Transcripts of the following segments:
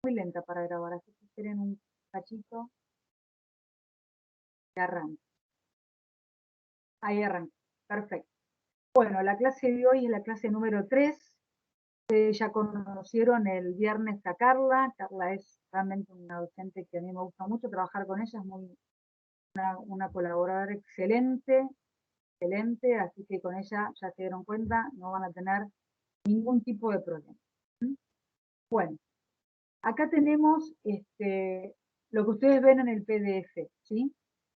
muy lenta para grabar, así que esperen un cachito y arranque. Ahí arranca, perfecto. Bueno, la clase de hoy es la clase número 3. Ya conocieron el viernes a Carla. Carla es realmente una docente que a mí me gusta mucho trabajar con ella, es una colaboradora excelente, excelente, así que con ella ya se dieron cuenta, no van a tener ningún tipo de problema. Bueno, acá tenemos lo que ustedes ven en el PDF, ¿sí?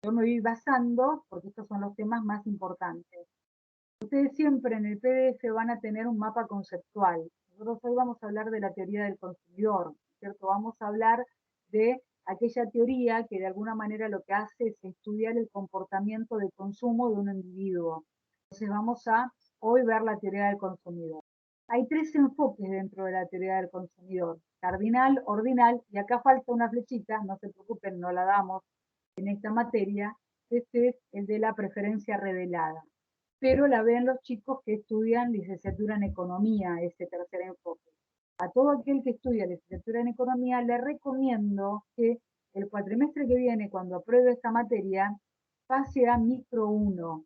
Yo me voy basando, porque estos son los temas más importantes. Ustedes siempre en el PDF van a tener un mapa conceptual. Nosotros hoy vamos a hablar de la teoría del consumidor, ¿cierto? Vamos a hablar de aquella teoría que de alguna manera lo que hace es estudiar el comportamiento de consumo de un individuo. Entonces vamos a hoy ver la teoría del consumidor. Hay 3 enfoques dentro de la teoría del consumidor: cardinal, ordinal, y acá falta una flechita, no se preocupen, no la damos en esta materia. Este es el de la preferencia revelada, pero la ven los chicos que estudian licenciatura en economía, ese tercer enfoque. A todo aquel que estudia licenciatura en economía le recomiendo que el cuatrimestre que viene, cuando apruebe esta materia, pase a micro 1.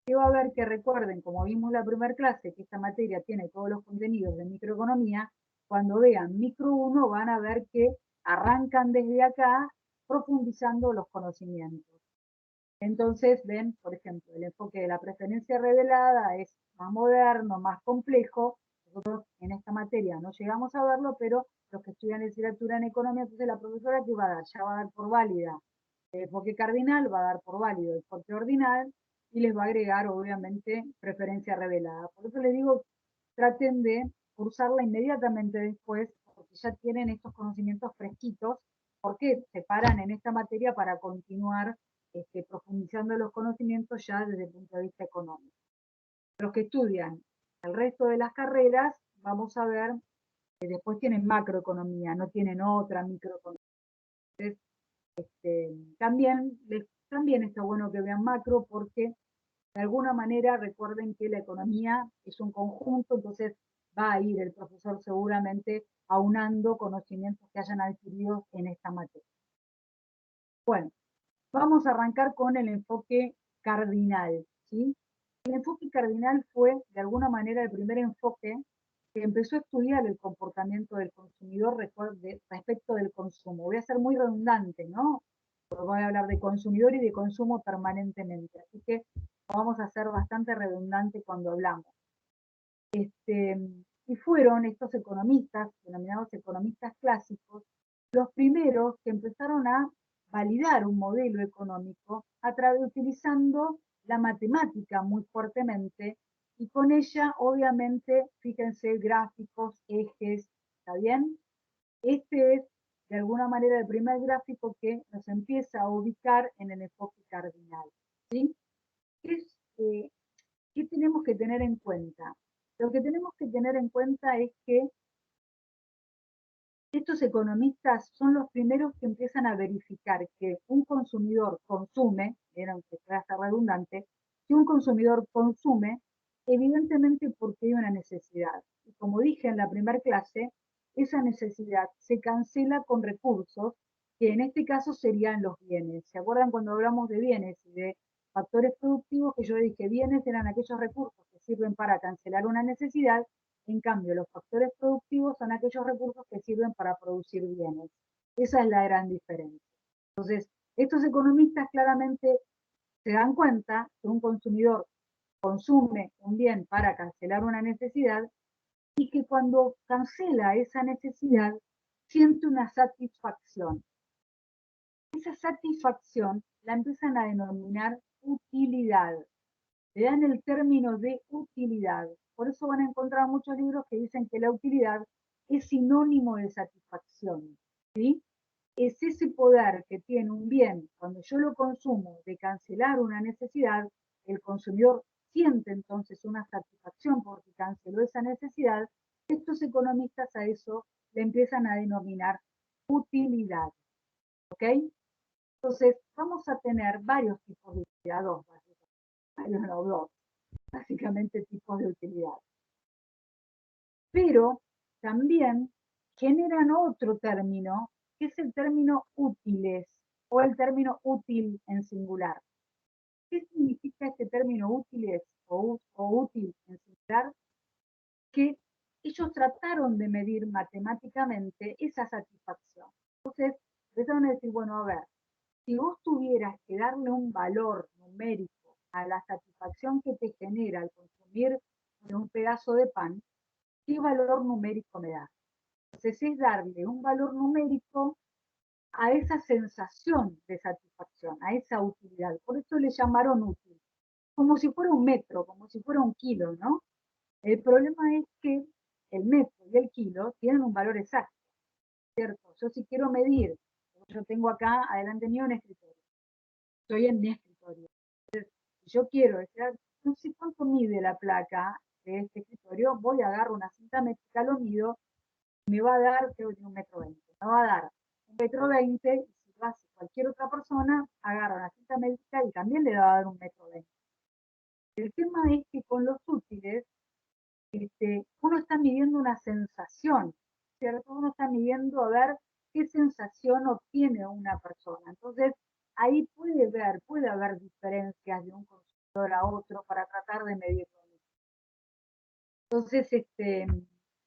Que va a haber que recuerden, como vimos la primera clase, que esta materia tiene todos los contenidos de microeconomía. Cuando vean micro 1 van a ver que arrancan desde acá profundizando los conocimientos. Entonces, ven, por ejemplo, el enfoque de la preferencia revelada es más moderno, más complejo. Nosotros en esta materia no llegamos a verlo, pero los que estudian literatura en economía, entonces la profesora que va a dar, ya va a dar por válida el enfoque cardinal, va a dar por válido el enfoque ordinal y les va a agregar, obviamente, preferencia revelada. Por eso les digo, traten de cursarla inmediatamente después, porque ya tienen estos conocimientos fresquitos, porque se paran en esta materia para continuar profundizando los conocimientos ya desde el punto de vista económico. Los que estudian el resto de las carreras, vamos a ver que después tienen macroeconomía, no tienen otra microeconomía. Entonces, también está bueno que vean macro, porque de alguna manera recuerden que la economía es un conjunto, entonces va a ir el profesor seguramente aunando conocimientos que hayan adquirido en esta materia. Bueno, vamos a arrancar con el enfoque cardinal, ¿sí? El enfoque cardinal fue, de alguna manera, el primer enfoque que empezó a estudiar el comportamiento del consumidor respecto del consumo. Voy a ser muy redundante, ¿no? Porque voy a hablar de consumidor y de consumo permanentemente, así que vamos a ser bastante redundante cuando hablamos. Y fueron estos economistas, denominados economistas clásicos, los primeros que empezaron a validar un modelo económico utilizando la matemática muy fuertemente, y con ella, obviamente, fíjense, gráficos, ejes, ¿está bien? Este es, de alguna manera, el primer gráfico que nos empieza a ubicar en el enfoque cardinal, ¿sí? ¿Qué tenemos que tener en cuenta? Lo que tenemos que tener en cuenta es que estos economistas son los primeros que empiezan a verificar que un consumidor consume, vieron que puede ser redundante, que un consumidor consume evidentemente porque hay una necesidad. Y como dije en la primera clase, esa necesidad se cancela con recursos, que en este caso serían los bienes. ¿Se acuerdan cuando hablamos de bienes y de factores productivos, que yo dije bienes eran aquellos recursos que sirven para cancelar una necesidad? En cambio, los factores productivos son aquellos recursos que sirven para producir bienes. Esa es la gran diferencia. Entonces, estos economistas claramente se dan cuenta que un consumidor consume un bien para cancelar una necesidad, y que cuando cancela esa necesidad siente una satisfacción. Esa satisfacción la empiezan a denominar utilidad. Le dan el término de utilidad. Por eso van a encontrar muchos libros que dicen que la utilidad es sinónimo de satisfacción, ¿sí? Es ese poder que tiene un bien cuando yo lo consumo de cancelar una necesidad. El consumidor siente entonces una satisfacción porque canceló esa necesidad. Estos economistas a eso le empiezan a denominar utilidad, ¿ok? Entonces vamos a tener varios tipos de utilidad, dos, básicamente tipos de utilidad. Pero también generan otro término, que es el término útiles, o el término útil en singular. ¿Qué significa este término útiles o útil en singular? Que ellos trataron de medir matemáticamente esa satisfacción. Entonces, empezaron a decir, bueno, a ver, si vos tuvieras que darle un valor numérico a la satisfacción que te genera al consumir un pedazo de pan, ¿qué valor numérico me da? Entonces es darle un valor numérico a esa sensación de satisfacción, a esa utilidad. Por eso le llamaron útil, como si fuera un metro, como si fuera un kilo, ¿no? El problema es que el metro y el kilo tienen un valor exacto, ¿cierto? Yo si quiero medir, yo tengo acá adelante mío un escritorio, estoy en mi escritorio. Si yo quiero decir, no sé cuánto mide la placa de este escritorio, voy a agarrar una cinta métrica, lo mido, me va a dar, creo que tiene 1,20 m, me va a dar 1,20 m, y si lo hace cualquier otra persona, agarra una cinta métrica y también le va a dar 1,20 m. El tema es que con los útiles, uno está midiendo una sensación, ¿cierto? Uno está midiendo a ver qué sensación obtiene una persona. Entonces, ahí puede haber diferencias de un consumidor a otro para tratar de medirlo. Entonces,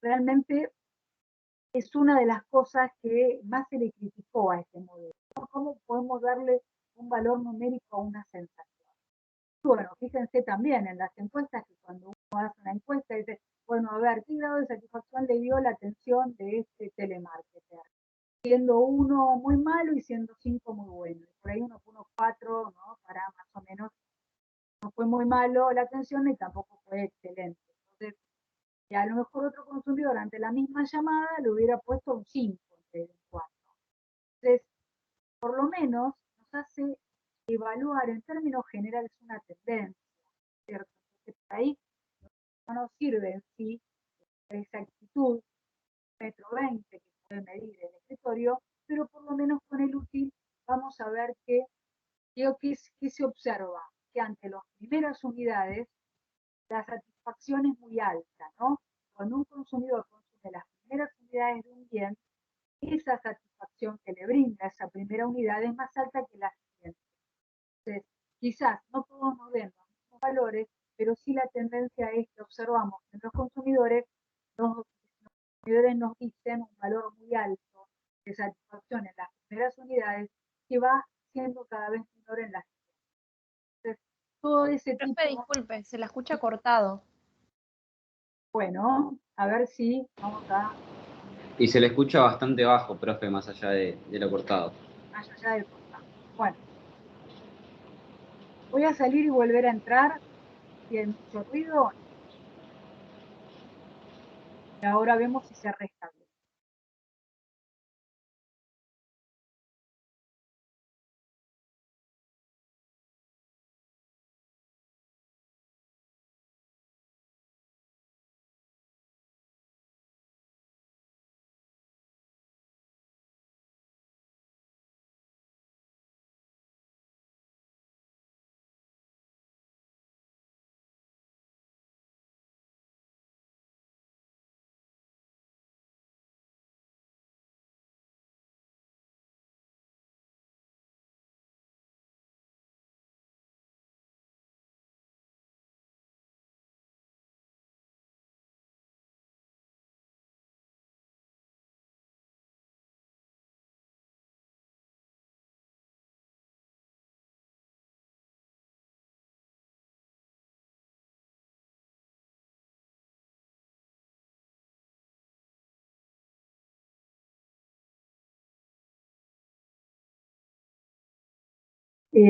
realmente es una de las cosas que más se le criticó a este modelo, ¿no? ¿Cómo podemos darle un valor numérico a una sensación? Bueno, fíjense también en las encuestas, que cuando uno hace una encuesta dice, bueno, a ver, ¿qué grado de satisfacción le dio la atención de este telemarketer? Siendo uno muy malo y siendo 5 muy bueno. Y por ahí uno puso 4, ¿no? Para más o menos, no fue muy malo la atención y tampoco fue excelente. Entonces, y a lo mejor otro consumidor ante la misma llamada le hubiera puesto un 5 en vez de un 4. Entonces, por lo menos nos hace evaluar en términos generales una tendencia, ¿cierto? Entonces, ahí no nos sirve en sí esa actitud, 1,20 m que puede medir el escritorio, pero por lo menos con el útil vamos a ver que se observa, que ante las primeras unidades la satisfacción es muy alta, ¿no? Cuando un consumidor consume las primeras unidades de un bien, esa satisfacción que le brinda esa primera unidad es más alta que la siguiente. Entonces, quizás no todos nos den los mismos valores, pero sí la tendencia es que observamos en los consumidores nos dicen un valor muy alto de satisfacción en las primeras unidades que va siendo cada vez menor en las siguientes. Entonces, todo ese Profe, tipo, disculpe, se la escucha cortado. bueno, a ver si vamos a Y se le escucha bastante bajo, profe, más allá de lo cortado. más allá del portal. Bueno, voy a salir y volver a entrar, si hay mucho ruido, y ahora vemos si se restablece.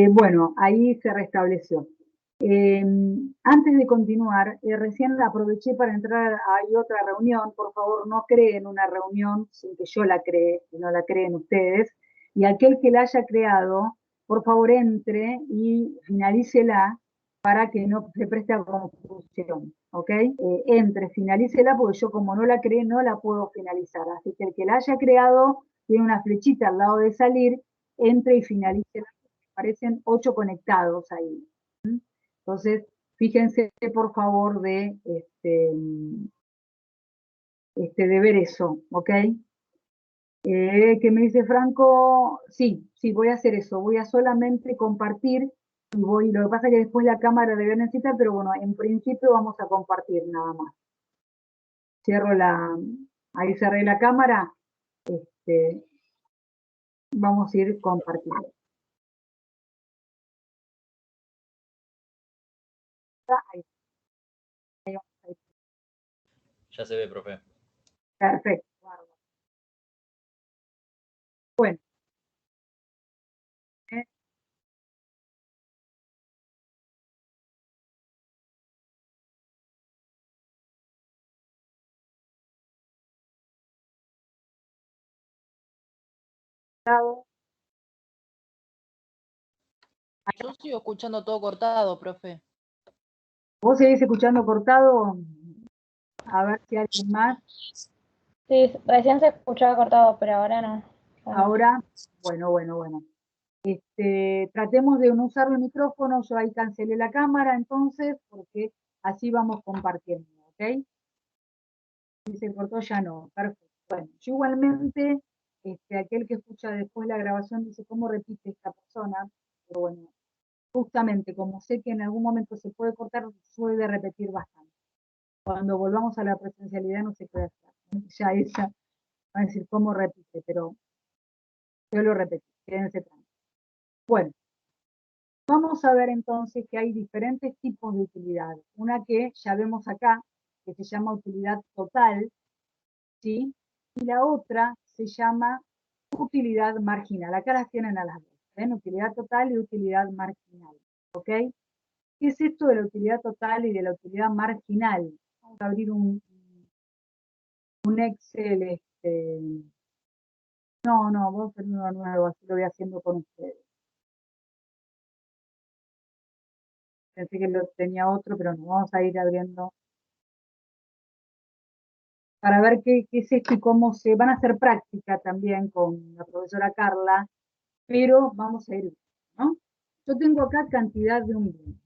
Bueno, ahí se restableció. Antes de continuar, recién aproveché para entrar, hay otra reunión, por favor no creen una reunión sin que yo la cree, si no la creen ustedes, y aquel que la haya creado, por favor entre y finalícela para que no se preste a confusión, ¿ok? Entre, finalícela, porque yo como no la creé no la puedo finalizar, así que el que la haya creado tiene una flechita al lado de salir, entre y finalícela, aparecen 8 conectados ahí. Entonces, fíjense por favor de ver eso, ¿ok? Que me dice Franco, sí, voy a hacer eso, voy a solamente compartir y lo que pasa es que después la cámara debe necesitar, pero bueno, en principio vamos a compartir nada más. Ahí cerré la cámara, vamos a ir compartiendo. Ya se ve, profe. Perfecto. Bueno. Yo sigo escuchando todo cortado, profe. ¿Vos seguís escuchando cortado? A ver si alguien más. Sí, recién se escuchaba cortado, pero ahora no. Ahora, bueno. Tratemos de no usar el micrófono, yo ahí cancelé la cámara entonces, porque así vamos compartiendo, ¿ok? Si se cortó ya no, perfecto. Bueno, yo igualmente, aquel que escucha después la grabación dice, ¿cómo repite esta persona? Pero bueno, justamente como sé que en algún momento se puede cortar, suele repetir bastante. Cuando volvamos a la presencialidad no se puede hacer. Ya ella va a decir cómo repite, pero yo lo repetí, quédense tranquilos. Bueno, vamos a ver entonces que hay diferentes tipos de utilidades. Una que ya vemos acá, que se llama utilidad total, ¿sí? Y la otra se llama utilidad marginal. Acá las tienen a las dos, ¿ven? Utilidad total y utilidad marginal, ¿ok? ¿Qué es esto de la utilidad total y de la utilidad marginal? Vamos a abrir un Excel, no, vamos a hacer uno nuevo, así lo voy haciendo con ustedes. Pensé que lo tenía otro, pero no, vamos a ir abriendo para ver qué es esto y cómo se van a hacer práctica también con la profesora Carla, pero vamos a ir, ¿no? Yo tengo acá cantidad de un bien.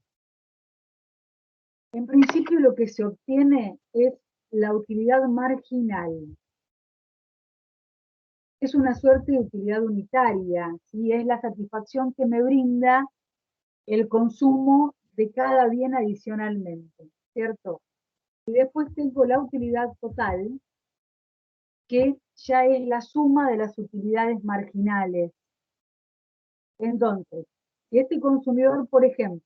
En principio lo que se obtiene es la utilidad marginal. Es una suerte de utilidad unitaria, ¿sí? Es la satisfacción que me brinda el consumo de cada bien adicionalmente, ¿cierto? Y después tengo la utilidad total, que ya es la suma de las utilidades marginales. Entonces, si este consumidor, por ejemplo,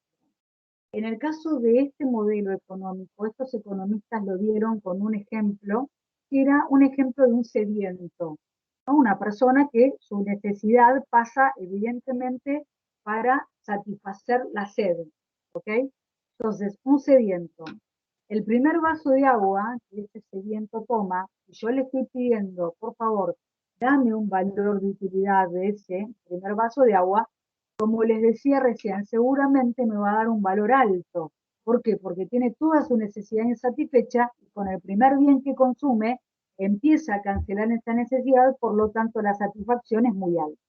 en el caso de este modelo económico, estos economistas lo dieron con un ejemplo, que era un ejemplo de un sediento, ¿no? Una persona que su necesidad pasa evidentemente para satisfacer la sed, ¿ok? Entonces, un sediento. El primer vaso de agua que ese sediento toma, y yo le estoy pidiendo, por favor, dame un valor de utilidad de ese primer vaso de agua, como les decía recién, seguramente me va a dar un valor alto. ¿Por qué? Porque tiene toda su necesidad insatisfecha y con el primer bien que consume empieza a cancelar esa necesidad, por lo tanto la satisfacción es muy alta.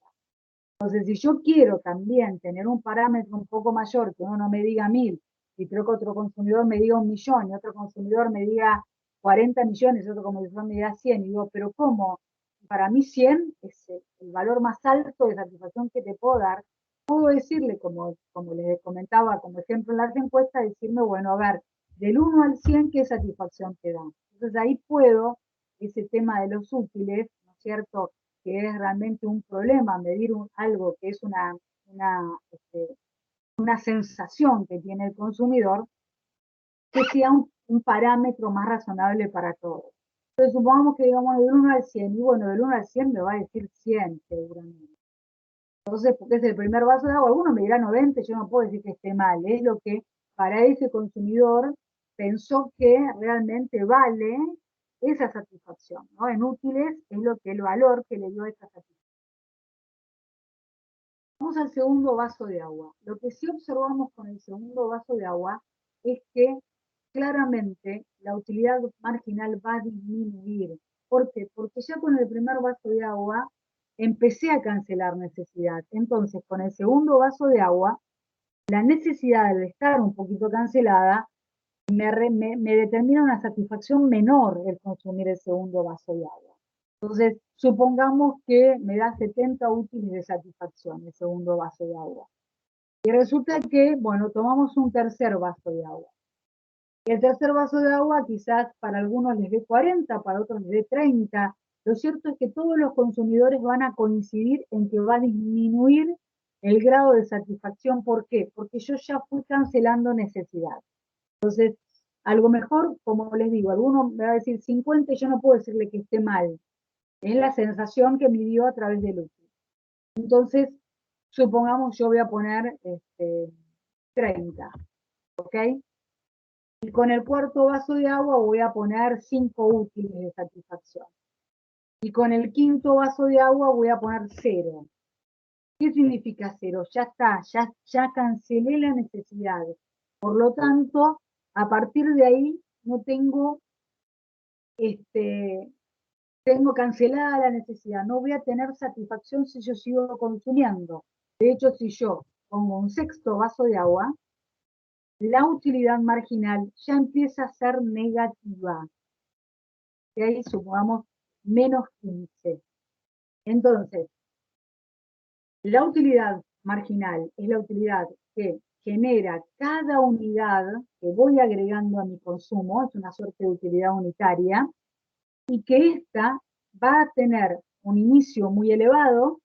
Entonces, si yo quiero también tener un parámetro un poco mayor, que uno no me diga 1000, y creo que otro consumidor me diga 1.000.000, y otro consumidor me diga 40 millones, y otro consumidor me diga 100, y digo, pero ¿cómo? Para mí 100 es el valor más alto de satisfacción que te puedo dar. Puedo decirle, como les comentaba como ejemplo en las encuestas, decirme, bueno, a ver, del 1 al 100, ¿qué satisfacción te da? Entonces ahí puedo, ese tema de los útiles, ¿no es cierto?, que es realmente un problema, medir algo que es una sensación que tiene el consumidor, que sea un parámetro más razonable para todos. Entonces supongamos que digamos del 1 al 100, y bueno, del 1 al 100 me va a decir 100 seguramente. Entonces, porque es el primer vaso de agua, alguno me dirá 90, yo no puedo decir que esté mal, es lo que para ese consumidor pensó que realmente vale esa satisfacción, ¿no? En útiles es lo que el valor que le dio esa satisfacción. Vamos al segundo vaso de agua. Lo que sí observamos con el segundo vaso de agua es que claramente la utilidad marginal va a disminuir. ¿Por qué? Porque ya con el primer vaso de agua empecé a cancelar necesidad. Entonces, con el segundo vaso de agua, la necesidad de estar un poquito cancelada me determina una satisfacción menor el consumir el segundo vaso de agua. Entonces, supongamos que me da 70 útiles de satisfacción el segundo vaso de agua. Y resulta que, bueno, tomamos un tercer vaso de agua. Y el tercer vaso de agua quizás para algunos les dé 40, para otros les dé 30. Lo cierto es que todos los consumidores van a coincidir en que va a disminuir el grado de satisfacción. ¿Por qué? Porque yo ya fui cancelando necesidad. Entonces, a lo mejor, como les digo, alguno me va a decir 50 y yo no puedo decirle que esté mal. Es la sensación que me dio a través del útil. Entonces, supongamos yo voy a poner 30, ¿ok? Y con el cuarto vaso de agua voy a poner 5 útiles de satisfacción. Y con el quinto vaso de agua voy a poner 0. ¿Qué significa 0? Ya está, ya cancelé la necesidad. Por lo tanto, a partir de ahí no tengo, tengo cancelada la necesidad. No voy a tener satisfacción si yo sigo consumiendo. De hecho, si yo pongo un sexto vaso de agua, la utilidad marginal ya empieza a ser negativa. Y ahí supongamos menos 15. Entonces, la utilidad marginal es la utilidad que genera cada unidad que voy agregando a mi consumo, es una suerte de utilidad unitaria, y que esta va a tener un inicio muy elevado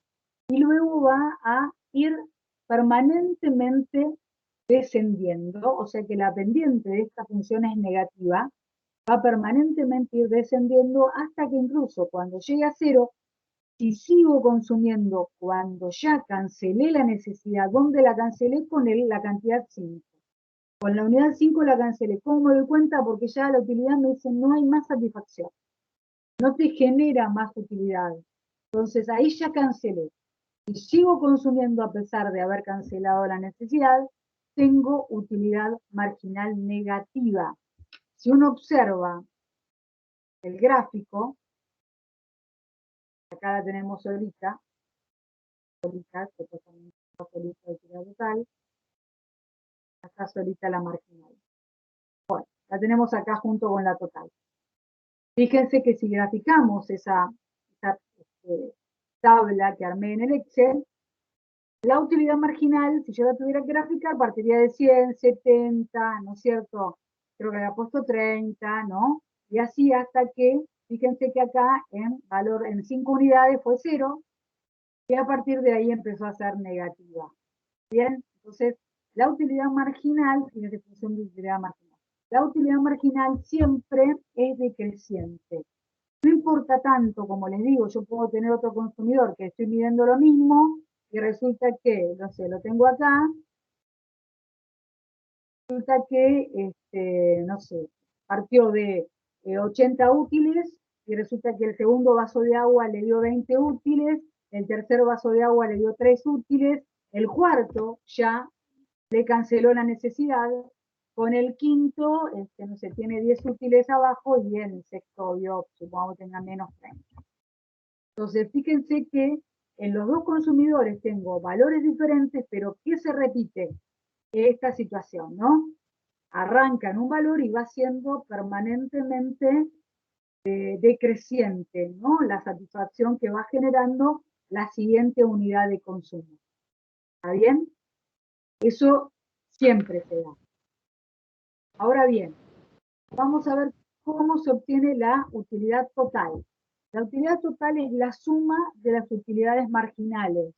y luego va a ir permanentemente descendiendo, o sea que la pendiente de esta función es negativa, va a permanentemente ir descendiendo hasta que incluso cuando llegue a 0, si sigo consumiendo cuando ya cancelé la necesidad, ¿dónde la cancelé? Con la cantidad 5. Con la unidad 5 la cancelé. ¿Cómo me doy cuenta? Porque ya la utilidad me dice no hay más satisfacción. No te genera más utilidad. Entonces ahí ya cancelé. Si sigo consumiendo a pesar de haber cancelado la necesidad, tengo utilidad marginal negativa. Si uno observa el gráfico, acá la tenemos solita, que solita de utilidad total, acá solita la marginal. Bueno, la tenemos acá junto con la total. Fíjense que si graficamos esa tabla que armé en el Excel, la utilidad marginal, si yo la tuviera que graficar, partiría de 100, 70, ¿no es cierto? Creo que había puesto 30, ¿no? Y así hasta que, fíjense que acá en valor, en 5 unidades fue 0, y a partir de ahí empezó a ser negativa. Bien, entonces, la utilidad marginal, fíjense, función de utilidad marginal. La utilidad marginal siempre es decreciente. No importa tanto, como les digo, yo puedo tener otro consumidor que estoy midiendo lo mismo, y resulta que, no sé, lo tengo acá, resulta que, no sé, partió de 80 útiles y resulta que el segundo vaso de agua le dio 20 útiles, el tercer vaso de agua le dio 3 útiles, el cuarto ya le canceló la necesidad, con el quinto, no sé, tiene 10 útiles abajo y el sexto, obvio, supongamos que tenga menos 30. Entonces, fíjense que en los dos consumidores tengo valores diferentes, pero ¿qué se repite? Esta situación, ¿no? Arranca en un valor y va siendo permanentemente decreciente, ¿no? La satisfacción que va generando la siguiente unidad de consumo. ¿Está bien? Eso siempre se da. Ahora bien, vamos a ver cómo se obtiene la utilidad total. La utilidad total es la suma de las utilidades marginales.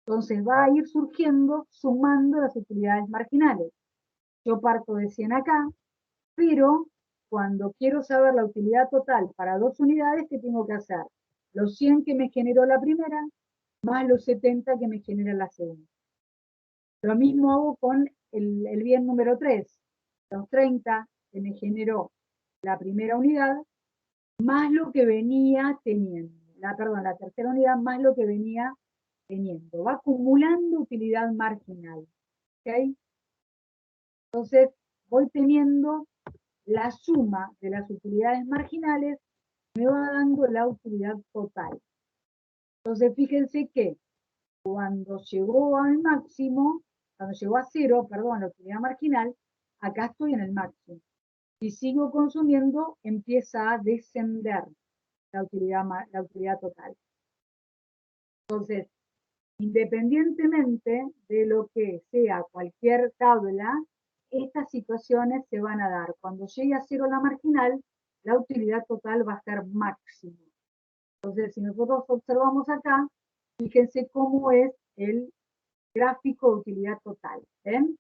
Entonces va a ir surgiendo sumando las utilidades marginales. Yo parto de 100 acá, pero cuando quiero saber la utilidad total para 2 unidades, ¿qué tengo que hacer? Los 100 que me generó la primera, más los 70 que me genera la segunda. Lo mismo hago con el bien número 3. Los 30 que me generó la primera unidad, más lo que venía teniendo. La tercera unidad más lo que venía teniendo. Va acumulando utilidad marginal. ¿Ok? Entonces, voy teniendo la suma de las utilidades marginales, me va dando la utilidad total. Entonces, fíjense que cuando llegó al máximo, cuando llegó a 0, perdón, la utilidad marginal, acá estoy en el máximo. Si sigo consumiendo, empieza a descender. la utilidad total. Entonces, independientemente de lo que sea cualquier tabla, estas situaciones se van a dar. Cuando llegue a cero la marginal, la utilidad total va a ser máxima. Entonces, si nosotros observamos acá, fíjense cómo es el gráfico de utilidad total. ¿Ven?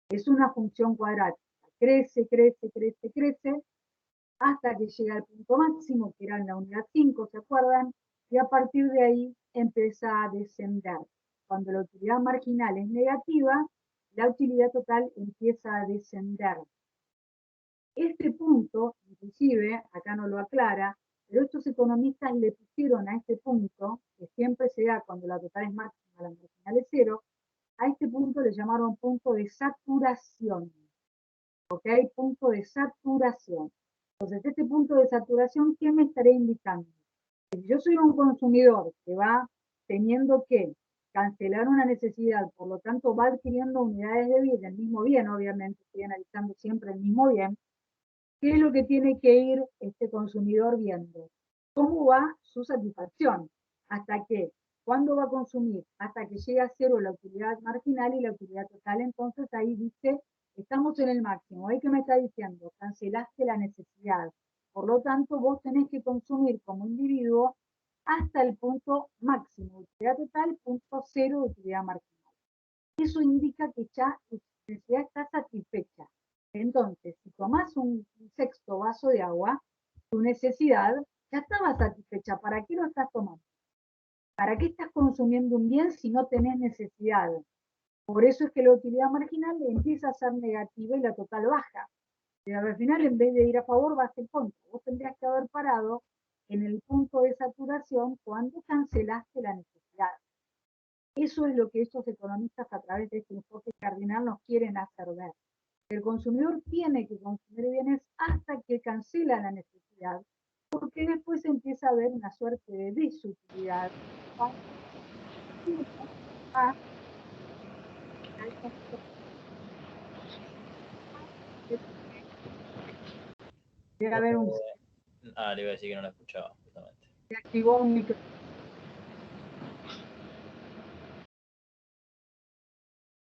Es una función cuadrática. Crece, crece, crece, crece, hasta que llega al punto máximo, que era en la unidad 5, ¿se acuerdan? Y a partir de ahí empieza a descender. Cuando la utilidad marginal es negativa, la utilidad total empieza a descender. Este punto, inclusive, acá no lo aclara, pero estos economistas le pusieron a este punto, que siempre se da cuando la total es máxima, la marginal es cero, a este punto le llamaron punto de saturación. ¿Ok? Punto de saturación. Entonces, este punto de saturación, ¿qué me estaré indicando? Si yo soy un consumidor que va teniendo que cancelar una necesidad, por lo tanto va adquiriendo unidades de vida, el mismo bien, obviamente, estoy analizando siempre el mismo bien, ¿qué es lo que tiene que ir este consumidor viendo? ¿Cómo va su satisfacción? ¿Hasta qué? ¿Cuándo va a consumir? Hasta que llegue a cero la utilidad marginal y la utilidad total. Entonces ahí dice, estamos en el máximo. ¿Ahí qué me está diciendo? Cancelaste la necesidad. Por lo tanto, vos tenés que consumir como individuo hasta el punto máximo. Utilidad total, punto cero de utilidad marginal. Eso indica que ya tu necesidad está satisfecha. Entonces, si tomás un sexto vaso de agua, tu necesidad ya estaba satisfecha. ¿Para qué lo estás tomando? ¿Para qué estás consumiendo un bien si no tenés necesidad? Por eso es que la utilidad marginal empieza a ser negativa y la total baja. Pero al final, en vez de ir a favor, vas en contra. Vos tendrías que haber parado en el punto de saturación cuando cancelaste la necesidad. Eso es lo que estos economistas a través de este enfoque cardinal nos quieren hacer ver. El consumidor tiene que consumir bienes hasta que cancela la necesidad, porque después empieza a haber una suerte de desutilidad. Debe haber un... Le iba a decir que no la escuchaba, justamente. Se activó un micro.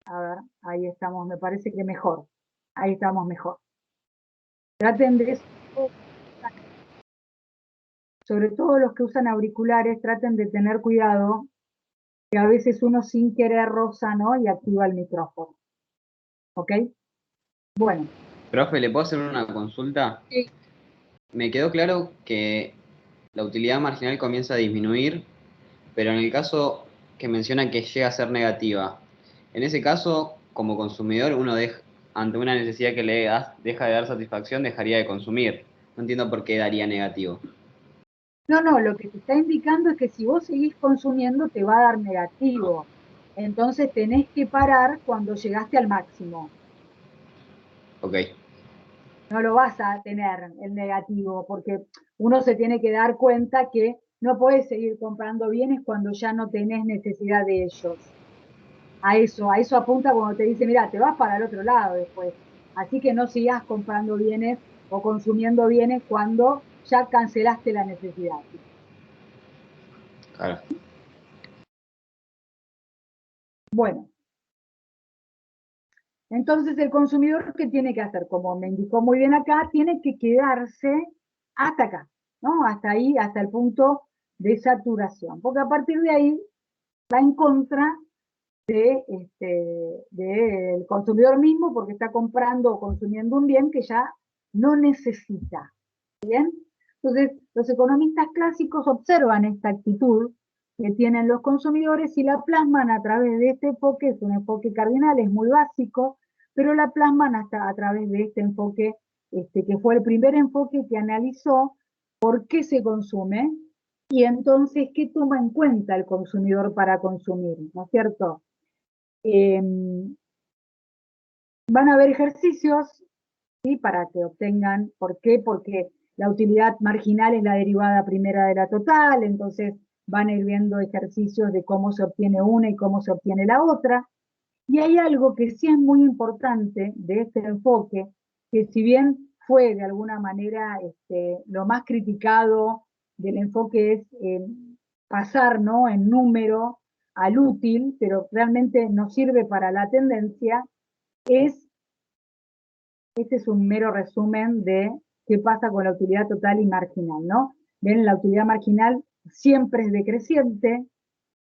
A ver, ahí estamos, me parece que mejor. Ahí estamos mejor. Traten de eso. Sobre todo los que usan auriculares, traten de tener cuidado, que a veces uno sin querer roza, ¿no? Y activa el micrófono. ¿Ok? Bueno. Profe, ¿le puedo hacer una consulta? Sí. Me quedó claro que la utilidad marginal comienza a disminuir, pero en el caso que menciona que llega a ser negativa, en ese caso, como consumidor, uno ante una necesidad que le deja de dar satisfacción, dejaría de consumir. No entiendo por qué daría negativo. No, lo que te está indicando es que si vos seguís consumiendo te va a dar negativo. Entonces tenés que parar cuando llegaste al máximo. Ok. No lo vas a tener el negativo, porque uno se tiene que dar cuenta que no puedes seguir comprando bienes cuando ya no tenés necesidad de ellos. A eso apunta cuando te dice, mira, te vas para el otro lado después. Así que no sigas comprando bienes o consumiendo bienes cuando ya cancelaste la necesidad. Claro. Bueno. Entonces el consumidor, ¿qué tiene que hacer? Como me indicó muy bien acá, tiene que quedarse hasta acá, ¿no? Hasta ahí, hasta el punto de saturación. Porque a partir de ahí va en contra del consumidor mismo porque está comprando o consumiendo un bien que ya no necesita. ¿Bien? Entonces, los economistas clásicos observan esta actitud que tienen los consumidores y la plasman a través de este enfoque. Es un enfoque cardinal, es muy básico, pero la plasman hasta a través de este enfoque, que fue el primer enfoque que analizó por qué se consume y entonces qué toma en cuenta el consumidor para consumir, ¿no es cierto? Van a haber ejercicios, ¿sí? Para que obtengan, ¿por qué? Porque la utilidad marginal es la derivada primera de la total, entonces van a ir viendo ejercicios de cómo se obtiene una y cómo se obtiene la otra. Y hay algo que sí es muy importante de este enfoque, que si bien fue de alguna manera lo más criticado del enfoque es pasar, ¿no?, en número al útil, pero realmente no sirve para la tendencia, este es un mero resumen de qué pasa con la utilidad total y marginal, ¿no? Ven, la utilidad marginal siempre es decreciente,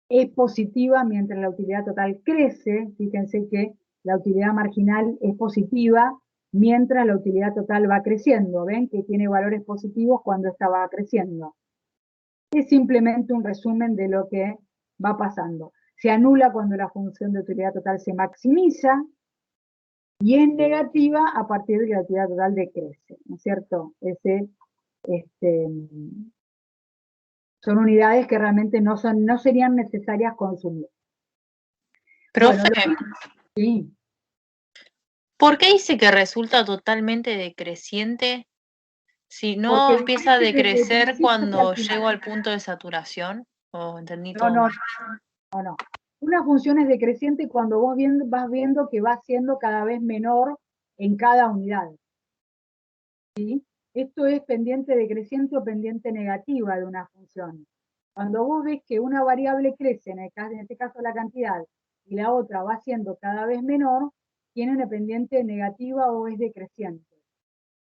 es positiva mientras la utilidad total crece. Fíjense que la utilidad marginal es positiva mientras la utilidad total va creciendo. ¿Ven? Que tiene valores positivos cuando esta va creciendo. Es simplemente un resumen de lo que va pasando. Se anula cuando la función de utilidad total se maximiza y es negativa a partir de que la utilidad total decrece, ¿no es cierto? Son unidades que realmente no serían necesarias consumir. Profe, Bueno, sí. ¿por qué dice que resulta totalmente decreciente si no Porque empieza a dice que decrecer principio cuando al final. llego al punto de saturación? ¿O entendí No, todo no, mal? no. Una función es decreciente cuando vos vas viendo que va siendo cada vez menor en cada unidad. ¿Sí? Esto es pendiente decreciente o pendiente negativa de una función. Cuando vos ves que una variable crece, en este caso la cantidad, y la otra va siendo cada vez menor, tiene una pendiente negativa o es decreciente.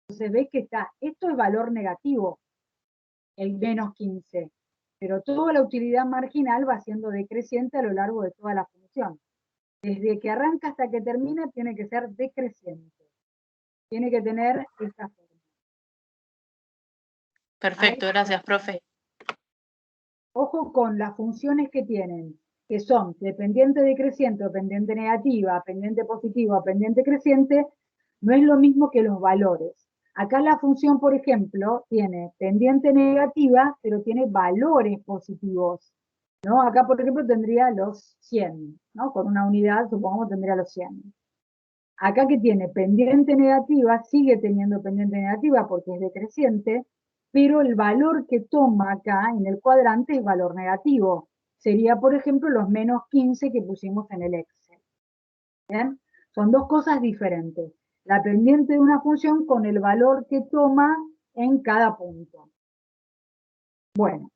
Entonces ves que esto es valor negativo, el menos 15, pero toda la utilidad marginal va siendo decreciente a lo largo de toda la función. Desde que arranca hasta que termina tiene que ser decreciente. Tiene que tener esta forma. Perfecto, gracias, profe. Ojo con las funciones que tienen, que son dependiente decreciente o pendiente negativa, pendiente positiva o pendiente creciente, no es lo mismo que los valores. Acá la función, por ejemplo, tiene pendiente negativa, pero tiene valores positivos, ¿no? Acá, por ejemplo, tendría los 100, ¿no? Con una unidad, supongamos, tendría los 100. Acá que tiene pendiente negativa, sigue teniendo pendiente negativa porque es decreciente, pero el valor que toma acá en el cuadrante es valor negativo. Sería, por ejemplo, los menos 15 que pusimos en el Excel. ¿Bien? Son dos cosas diferentes. La pendiente de una función con el valor que toma en cada punto. Bueno,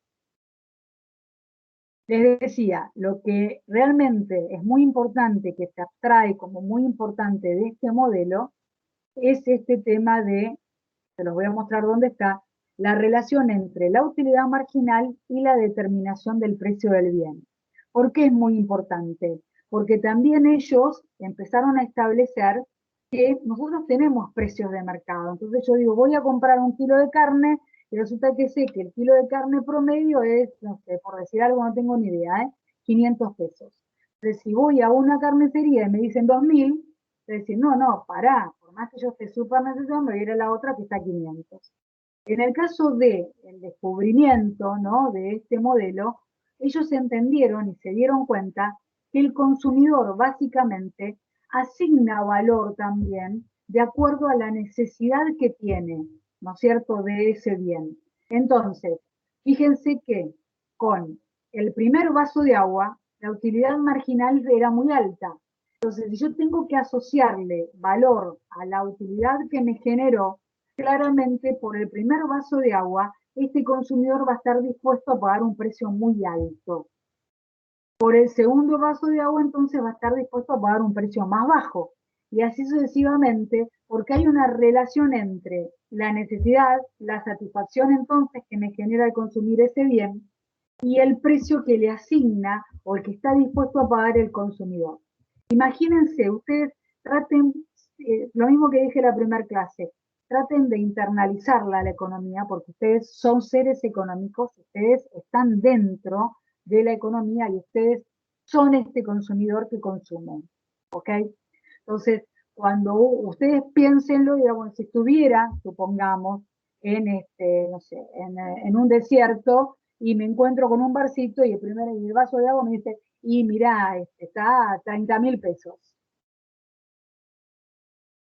les decía, lo que realmente es muy importante, que se abstrae como muy importante de este modelo, es este tema de, se los voy a mostrar dónde está, la relación entre la utilidad marginal y la determinación del precio del bien. ¿Por qué es muy importante? Porque también ellos empezaron a establecer que nosotros tenemos precios de mercado. Entonces yo digo, voy a comprar 1 kilo de carne y resulta que sé que el kilo de carne promedio es, no sé, por decir algo, no tengo ni idea, 500 pesos. Entonces si voy a una carnicería y me dicen 2000, decir, no, pará, por más que yo esté súper necesitado, me voy a ir a la otra que está a 500. En el caso del descubrimiento, ¿no?, de este modelo, ellos entendieron y se dieron cuenta que el consumidor básicamente asigna valor también de acuerdo a la necesidad que tiene, ¿no es cierto?, de ese bien. Entonces, fíjense que con el primer vaso de agua, la utilidad marginal era muy alta. Entonces, si yo tengo que asociarle valor a la utilidad que me generó, claramente por el primer vaso de agua, este consumidor va a estar dispuesto a pagar un precio muy alto. Por el segundo vaso de agua, entonces va a estar dispuesto a pagar un precio más bajo. Y así sucesivamente, porque hay una relación entre la necesidad, la satisfacción entonces que me genera el consumir ese bien, y el precio que le asigna o el que está dispuesto a pagar el consumidor. Imagínense, ustedes traten, lo mismo que dije en la primera clase, traten de internalizarla a la economía, porque ustedes son seres económicos, ustedes están dentro de la economía y ustedes son este consumidor que consumen, ¿ok? Entonces, cuando ustedes piénsenlo, digamos, si estuviera, supongamos, en no sé, en un desierto y me encuentro con un barcito y el vaso de agua me dice, y mirá, está a 30.000 pesos.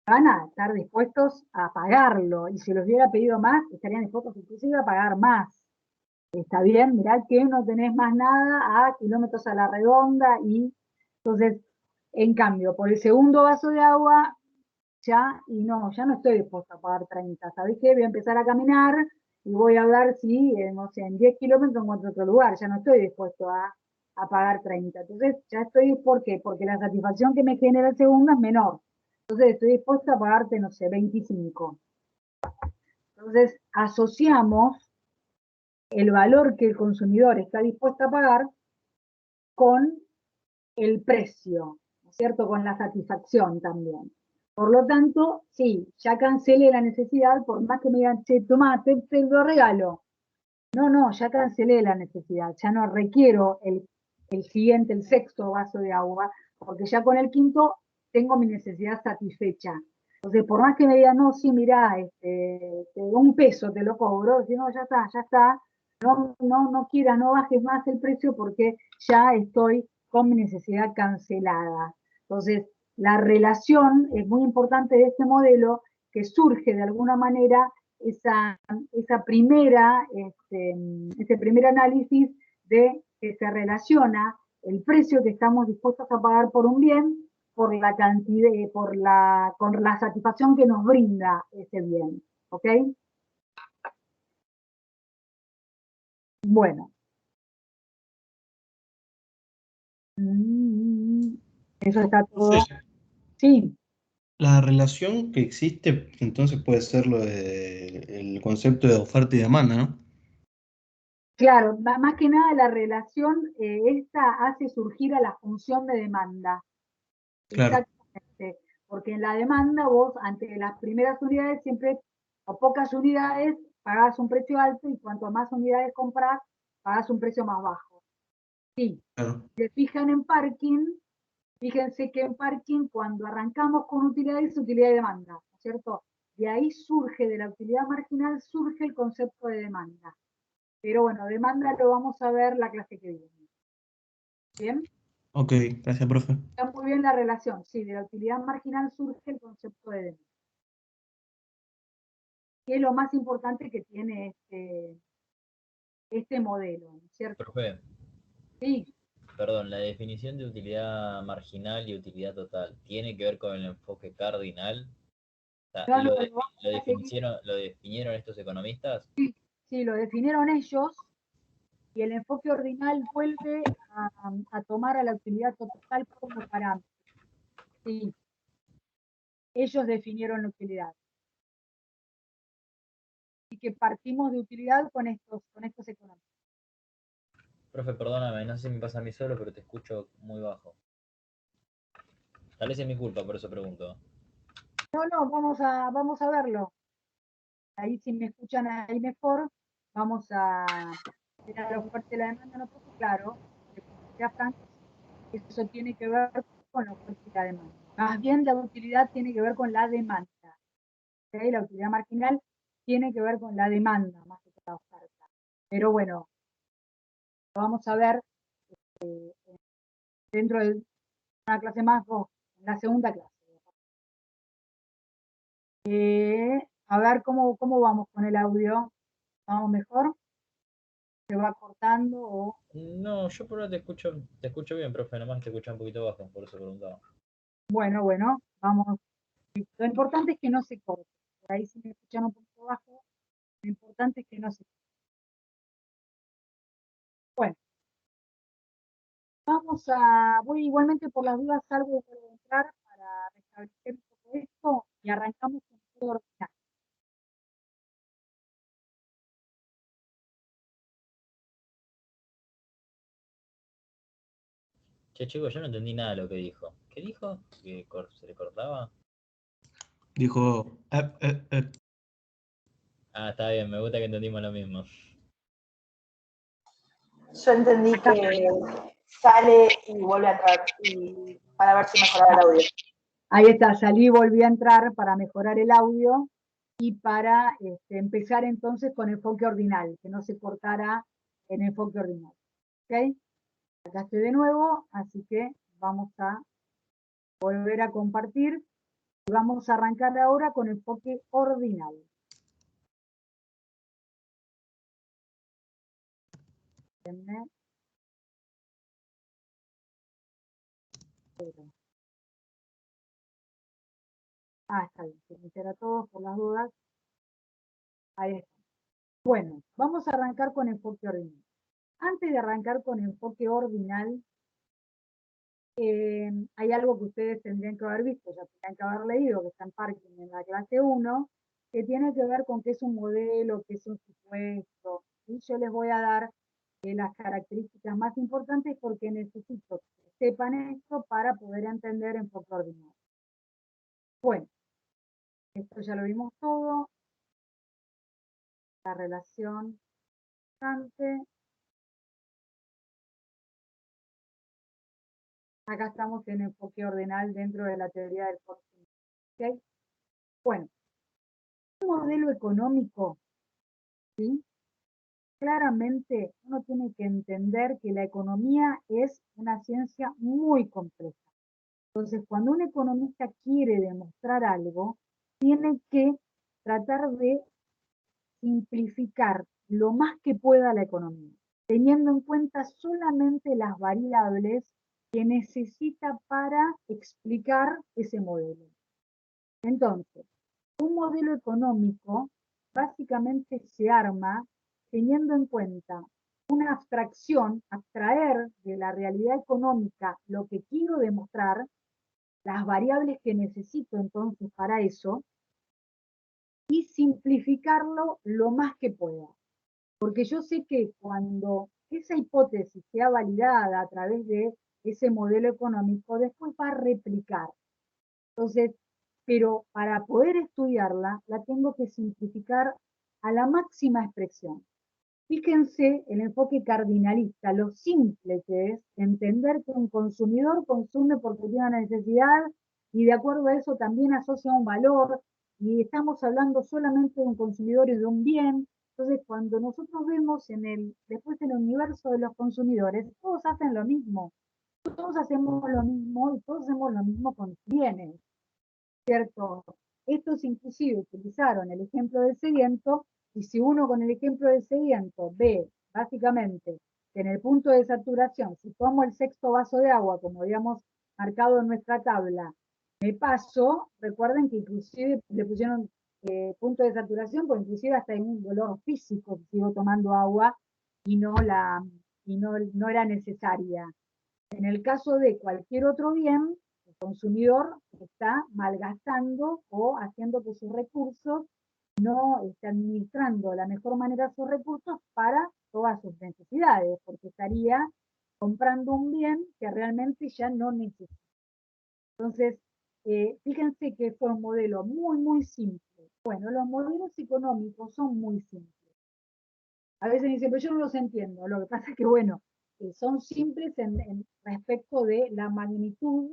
Van a estar dispuestos a pagarlo, y si los hubiera pedido más, estarían dispuestos inclusive a pagar más. Está bien, mirá que no tenés más nada a kilómetros a la redonda, y entonces, en cambio, por el segundo vaso de agua, ya no estoy dispuesta a pagar 30, ¿sabés qué? Voy a empezar a caminar y voy a ver si, no sé, en 10 kilómetros encuentro otro lugar, ya no estoy dispuesto a pagar 30. Entonces, ya estoy, ¿por qué? Porque la satisfacción que me genera el segundo es menor. Entonces, estoy dispuesta a pagarte, no sé, 25. Entonces, asociamos el valor que el consumidor está dispuesto a pagar con el precio, ¿no es cierto? Con la satisfacción también. Por lo tanto, sí, ya cancelé la necesidad, por más que me digan, che, tomate, te lo regalo. No, ya cancelé la necesidad, ya no requiero el siguiente, el sexto vaso de agua, porque ya con el quinto tengo mi necesidad satisfecha. Entonces, por más que me digan, no, sí, mirá, un peso te lo cobro, si no, ya está, no quieras, no bajes más el precio porque ya estoy con mi necesidad cancelada. Entonces, la relación es muy importante de este modelo que surge de alguna manera esa primera, ese primer análisis de que se relaciona el precio que estamos dispuestos a pagar por un bien por la cantidad, con la satisfacción que nos brinda ese bien. ¿Ok? Bueno. Eso está todo. Entonces, Sí, la relación que existe, entonces puede ser lo el concepto de oferta y demanda, ¿no? claro, más que nada la relación, esta hace surgir a la función de demanda. Claro, Exactamente, porque en la demanda vos, ante las primeras unidades, siempre, o pocas unidades, pagás un precio alto y cuanto más unidades compras, pagás un precio más bajo. Sí, claro. si se fijan en parking, fíjense que en parking, cuando arrancamos con utilidades, utilidad y demanda, ¿no es cierto? De ahí surge, de la utilidad marginal, surge el concepto de demanda. Pero bueno, demanda lo vamos a ver la clase que viene. ¿Bien? Ok, gracias, profe. Está muy bien la relación, sí, de la utilidad marginal surge el concepto de demanda. Que es lo más importante que tiene este modelo, ¿no es cierto? Profe, Sí, perdón, la definición de utilidad marginal y utilidad total, ¿tiene que ver con el enfoque cardinal? O sea, no, lo vamos a seguir, ¿lo definieron estos economistas? sí, lo definieron ellos y el enfoque ordinal vuelve a tomar a la utilidad total como parámetro. Sí, ellos definieron la utilidad. Y que partimos de utilidad con estos economistas. Profe, perdóname, no sé si me pasa a mí solo, pero te escucho muy bajo. Tal vez es mi culpa, por eso pregunto. No, vamos a verlo. Ahí si me escuchan ahí mejor, vamos a ver la oferta y la demanda, no porque claro, que sea franco, eso tiene que ver con la oferta y la demanda. Más bien la utilidad tiene que ver con la demanda. ¿Okay? La utilidad marginal tiene que ver con la demanda más que con la oferta. Pero bueno, lo vamos a ver dentro de una clase más, en la segunda clase. A ver cómo vamos con el audio. ¿Vamos mejor? ¿Se va cortando o...? No, yo por ahora te escucho bien, profe, nomás te escucho un poquito bajo, por eso preguntaba. Bueno, vamos. Lo importante es que no se corte. Por ahí si me escuchan un poquito bajo, lo importante es que no se corte. Bueno, voy igualmente por las dudas, salgo de entrar para restablecer un poco esto y arrancamos con todo ordinario. Che, chicos, yo no entendí nada de lo que dijo. ¿Qué dijo? ¿Que se le cortaba? Dijo, Ah, está bien, me gusta que entendimos lo mismo. Yo entendí que sale y vuelve a entrar y para ver si mejora el audio. Ahí está, salí y volví a entrar para mejorar el audio y para empezar entonces con enfoque ordinal, que no se cortara en enfoque ordinal. ¿Ok? Acá estoy de nuevo, así que vamos a volver a compartir y vamos a arrancar ahora con enfoque ordinal. Está bien, permitir a todos por las dudas. Ahí está. Bueno, vamos a arrancar con enfoque ordinal. Antes de arrancar con enfoque ordinal, hay algo que ustedes tendrían que haber visto, ya tendrían que haber leído, que está en Parking en la clase 1, que tiene que ver con qué es un modelo, qué es un supuesto. Y yo les voy a dar las características más importantes porque necesito que sepan esto para poder entender enfoque ordinal. Bueno, esto ya lo vimos todo. La relación constante. Acá estamos en enfoque ordinal dentro de la teoría del Forsyth. ¿Okay? Bueno, un modelo económico, ¿sí? Claramente uno tiene que entender que la economía es una ciencia muy compleja. Entonces, cuando un economista quiere demostrar algo, tiene que tratar de simplificar lo más que pueda la economía, teniendo en cuenta solamente las variables que necesita para explicar ese modelo. Entonces, un modelo económico básicamente se arma teniendo en cuenta una abstracción, abstraer de la realidad económica lo que quiero demostrar, las variables que necesito entonces para eso, y simplificarlo lo más que pueda. Porque yo sé que cuando esa hipótesis sea validada a través de ese modelo económico, después va a replicar. Entonces, pero para poder estudiarla, la tengo que simplificar a la máxima expresión. Fíjense el enfoque cardinalista, lo simple que es entender que un consumidor consume porque tiene una necesidad y de acuerdo a eso también asocia un valor y estamos hablando solamente de un consumidor y de un bien. Entonces, cuando nosotros vemos después en el universo de los consumidores, todos hacen lo mismo, todos hacemos lo mismo y todos hacemos lo mismo con bienes. ¿Cierto? Estos inclusive utilizaron el ejemplo del sediento, y si uno con el ejemplo del sediento ve básicamente que en el punto de saturación, si tomo el sexto vaso de agua, como habíamos marcado en nuestra tabla, me paso, recuerden que inclusive le pusieron punto de saturación, porque inclusive hasta hay un dolor físico si sigo tomando agua y no era necesaria. En el caso de cualquier otro bien, el consumidor está malgastando o haciendo que sus recursos no esté administrando de la mejor manera sus recursos para todas sus necesidades, porque estaría comprando un bien que realmente ya no necesita. Entonces, fíjense que fue un modelo muy, muy simple. Bueno, los modelos económicos son muy simples. A veces dicen, pero yo no los entiendo. Lo que pasa es que, bueno, son simples en respecto de la magnitud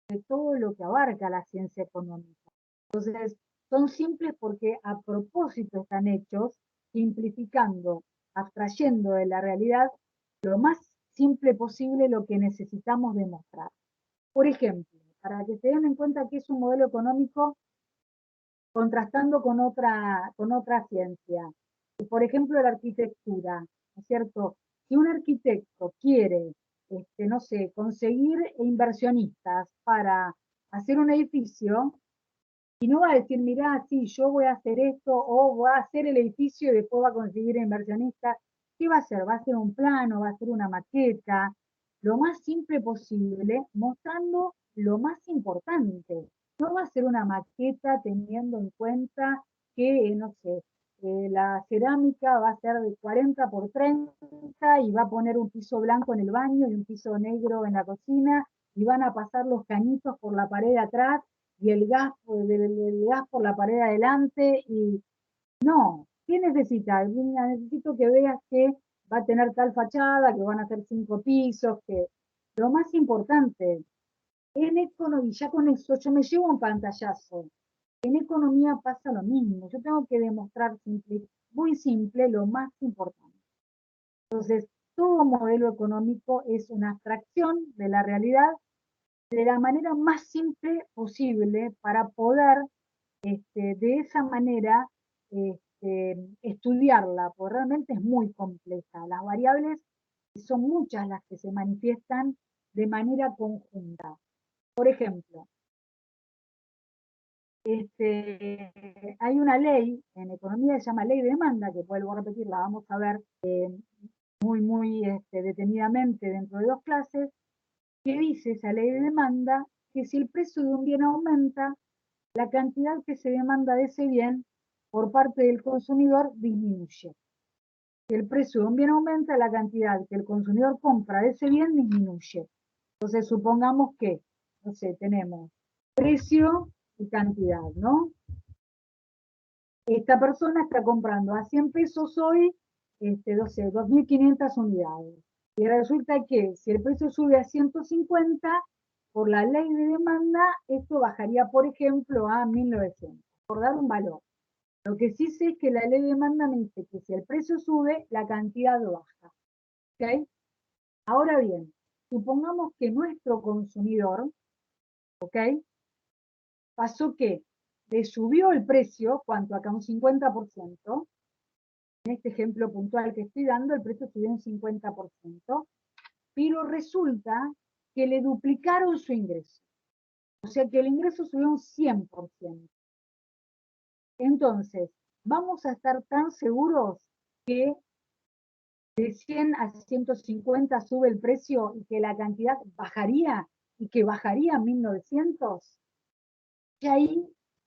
de todo lo que abarca la ciencia económica. Entonces, son simples porque a propósito están hechos, simplificando, abstrayendo de la realidad lo más simple posible lo que necesitamos demostrar. Por ejemplo, para que se den en cuenta que es un modelo económico contrastando con otra ciencia. Por ejemplo, la arquitectura, ¿no es cierto? Si un arquitecto quiere, no sé, conseguir inversionistas para hacer un edificio, y no va a decir, mirá, sí, yo voy a hacer esto, o voy a hacer el edificio y después va a conseguir inversionistas, ¿qué va a hacer? Va a hacer un plano, va a hacer una maqueta, lo más simple posible, mostrando lo más importante. No va a ser una maqueta teniendo en cuenta que, no sé, la cerámica va a ser de 40 por 30 y va a poner un piso blanco en el baño y un piso negro en la cocina y van a pasar los cañitos por la pared de atrás y el gas por la pared de adelante y no, ¿qué necesita? Necesito que veas que va a tener tal fachada, que van a ser 5 pisos, que lo más importante, en economía, ya con eso yo me llevo un pantallazo. En economía pasa lo mismo, yo tengo que demostrar muy simple lo más importante. Entonces, todo modelo económico es una abstracción de la realidad de la manera más simple posible para poder de esa manera estudiarla, porque realmente es muy compleja. Las variables son muchas las que se manifiestan de manera conjunta. Por ejemplo, hay una ley en economía que se llama ley de demanda, que vuelvo a repetir, la vamos a ver muy detenidamente dentro de 2 clases, que dice esa ley de demanda que si el precio de un bien aumenta, la cantidad que se demanda de ese bien por parte del consumidor disminuye. Si el precio de un bien aumenta, la cantidad que el consumidor compra de ese bien disminuye. Entonces, supongamos que, no sé, tenemos precio y cantidad, ¿no? Esta persona está comprando a 100 pesos hoy, 2.500 unidades. Y resulta que si el precio sube a 150, por la ley de demanda, esto bajaría, por ejemplo, a 1.900, por dar un valor. Lo que sí sé es que la ley de demanda me dice que si el precio sube, la cantidad baja. ¿Ok? Ahora bien, supongamos que nuestro consumidor, ¿ok? Pasó que le subió el precio, ¿cuánto? Acá un 50%. En este ejemplo puntual que estoy dando, el precio subió un 50%, pero resulta que le duplicaron su ingreso. O sea que el ingreso subió un 100%. Entonces, vamos a estar tan seguros que de 100 a 150 sube el precio y que la cantidad bajaría y que bajaría a 1.900. Y ahí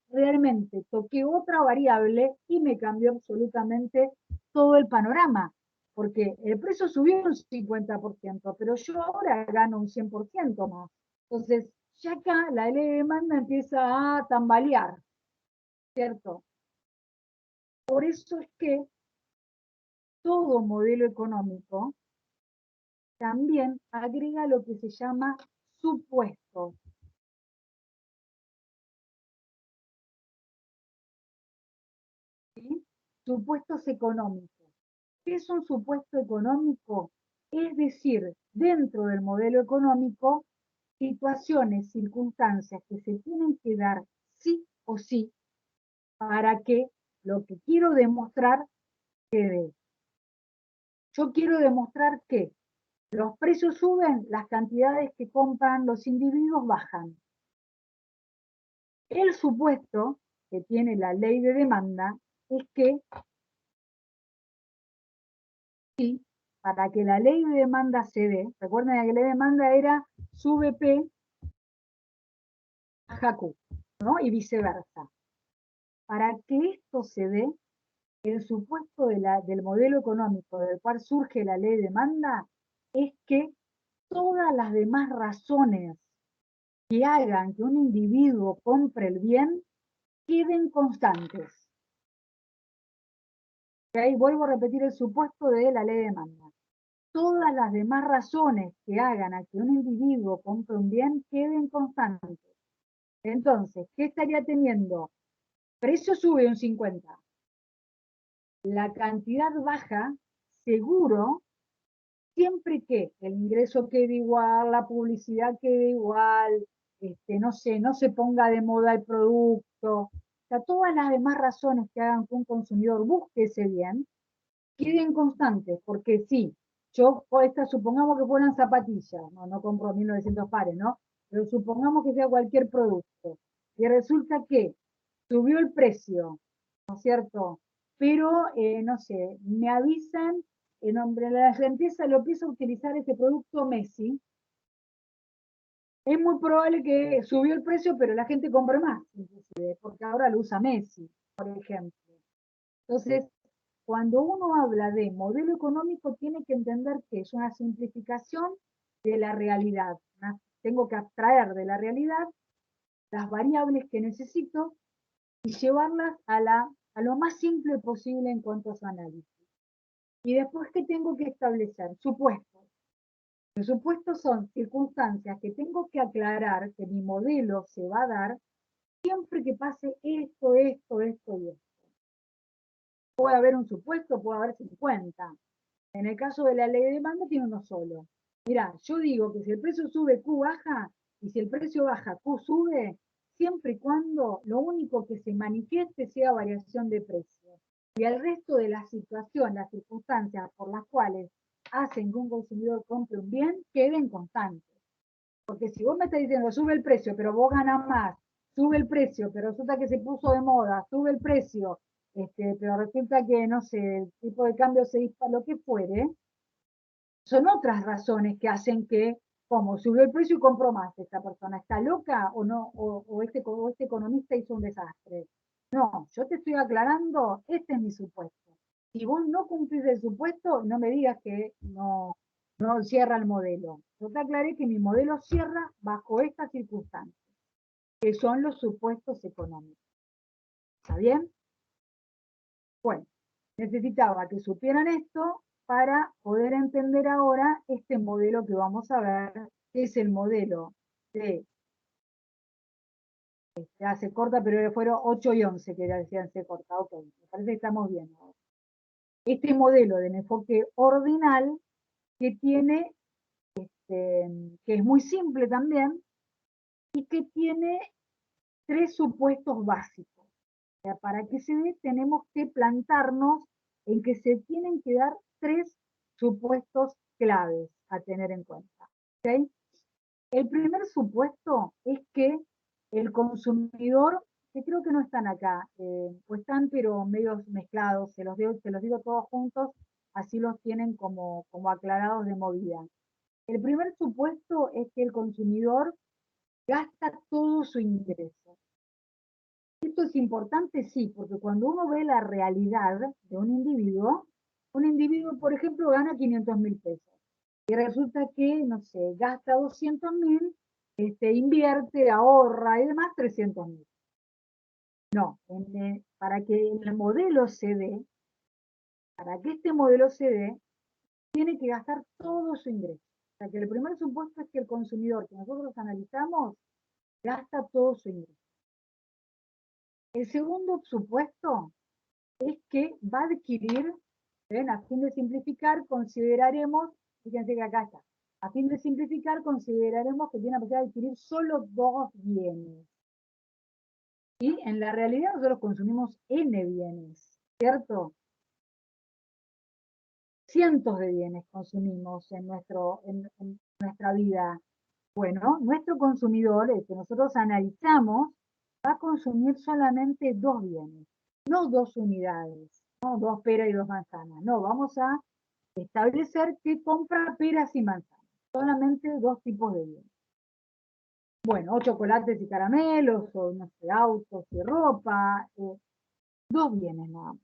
realmente toqué otra variable y me cambió absolutamente todo el panorama, porque el precio subió un 50%, pero yo ahora gano un 100% más. Entonces, ya acá la ley de demanda empieza a tambalear, ¿cierto? Por eso es que todo modelo económico también agrega lo que se llama supuestos. ¿Sí? Supuestos económicos. ¿Qué es un supuesto económico? Es decir, dentro del modelo económico, situaciones, circunstancias que se tienen que dar sí o sí para que lo que quiero demostrar quede. Yo quiero demostrar que los precios suben, las cantidades que compran los individuos bajan. El supuesto que tiene la ley de demanda es que sí, para que la ley de demanda se dé, recuerden que la ley de demanda era sube P, baja Q, ¿no? Y viceversa. Para que esto se dé, el supuesto del modelo económico del cual surge la ley de demanda es que todas las demás razones que hagan que un individuo compre el bien queden constantes. ¿Okay? Vuelvo a repetir el supuesto de la ley de demanda. Todas las demás razones que hagan a que un individuo compre un bien queden constantes. Entonces, ¿qué estaría teniendo? Precio sube un 50. La cantidad baja, seguro, siempre que el ingreso quede igual, la publicidad quede igual, no sé, no se ponga de moda el producto, o sea, todas las demás razones que hagan que un consumidor busque ese bien, queden constantes, porque sí, yo, supongamos que fueran zapatillas, no compro 1.900 pares, ¿no? Pero supongamos que sea cualquier producto, y resulta que subió el precio, ¿no es cierto? Pero, no sé, me avisan, en nombre de la empresa lo empieza a utilizar este producto Messi, es muy probable que subió el precio, pero la gente compre más, inclusive, porque ahora lo usa Messi, por ejemplo. Entonces, cuando uno habla de modelo económico, tiene que entender que es una simplificación de la realidad. Tengo que abstraer de la realidad las variables que necesito y llevarlas a lo más simple posible en cuanto a su análisis. Y después, ¿qué tengo que establecer? Supuestos. Los supuestos son circunstancias que tengo que aclarar que mi modelo se va a dar siempre que pase esto y esto. Puede haber un supuesto, puede haber 50. En el caso de la ley de demanda tiene uno solo. Mirá, yo digo que si el precio sube, Q baja, y si el precio baja, Q sube, siempre y cuando lo único que se manifieste sea variación de precio. Y el resto de la situación, las circunstancias por las cuales hacen que un consumidor compre un bien, queden constantes. Porque si vos me estás diciendo sube el precio, pero vos ganás más, sube el precio, pero resulta que se puso de moda, sube el precio, pero resulta que, no sé, el tipo de cambio se dispara, lo que fuere, son otras razones que hacen que, como subió el precio y compró más esta persona, ¿está loca o no? O este economista hizo un desastre. No, yo te estoy aclarando, este es mi supuesto. Si vos no cumplís el supuesto, no me digas que no cierra el modelo. Yo te aclaré que mi modelo cierra bajo estas circunstancias, que son los supuestos económicos. ¿Está bien? Bueno, necesitaba que supieran esto para poder entender ahora este modelo que vamos a ver, que es el modelo de, se corta, pero fueron 8 y 11 que decían se corta, ok, me parece que estamos bien ahora. Este modelo del enfoque ordinal que tiene, que es muy simple también, y que tiene 3 supuestos básicos. O sea, para que se dé, tenemos que plantarnos en que se tienen que dar 3 supuestos claves a tener en cuenta. ¿Okay? El primer supuesto es que el consumidor, que creo que no están acá, o están pero medios mezclados, se los digo todos juntos, así los tienen como aclarados de movida. El primer supuesto es que el consumidor gasta todo su ingreso. Esto es importante, sí, porque cuando uno ve la realidad de un individuo, por ejemplo, gana 500.000 pesos. Y resulta que, no sé, gasta 200.000, invierte, ahorra y demás 300.000. No, para que el modelo se dé, para que este modelo se dé, tiene que gastar todo su ingreso. O sea que el primer supuesto es que el consumidor que nosotros analizamos gasta todo su ingreso. El segundo supuesto es que va a adquirir, ¿ven? A fin de simplificar, consideraremos, fíjense que acá está, a fin de simplificar, consideraremos que tiene la posibilidad de adquirir solo 2 bienes. Y en la realidad nosotros consumimos N bienes, ¿cierto? Cientos de bienes consumimos en nuestra vida. Bueno, nuestro consumidor, el que nosotros analizamos, va a consumir solamente 2 bienes, no 2 unidades, no 2 peras y 2 manzanas. No, vamos a establecer que compra peras y manzanas, solamente 2 tipos de bienes. Bueno, o chocolates y caramelos, o no sé, autos y ropa, 2 bienes nada más.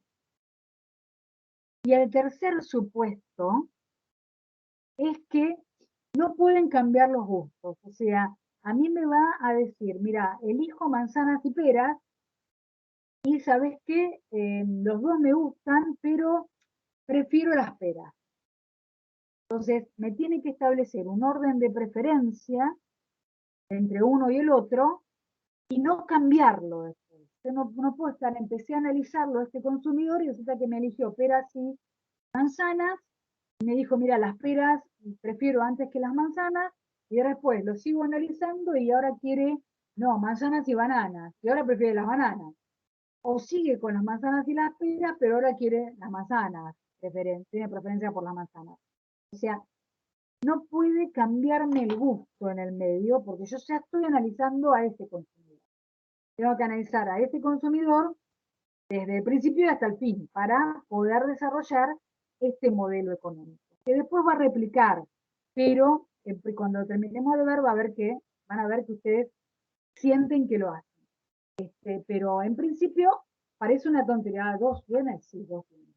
Y el tercer supuesto es que no pueden cambiar los gustos. O sea, a mí me va a decir, mira, elijo manzanas y peras, y ¿sabes qué? Los 2 me gustan, pero prefiero las peras. Entonces, me tiene que establecer un orden de preferencia entre uno y el otro, y no cambiarlo después. Yo no puedo estar, empecé a analizarlo este consumidor, y resulta que me eligió peras y manzanas, y me dijo, mira, las peras prefiero antes que las manzanas, y después lo sigo analizando y ahora quiere, no, manzanas y bananas, y ahora prefiere las bananas. O sigue con las manzanas y las peras, pero ahora quiere las manzanas, tiene preferencia por las manzanas. O sea, no puede cambiarme el gusto en el medio, porque yo ya estoy analizando a este consumidor. Tengo que analizar a este consumidor desde el principio hasta el fin, para poder desarrollar este modelo económico, que después va a replicar, pero cuando terminemos de ver, van a ver que ustedes sienten que lo hacen. Pero en principio parece una tontería. 2 bienes, sí, 2 bienes.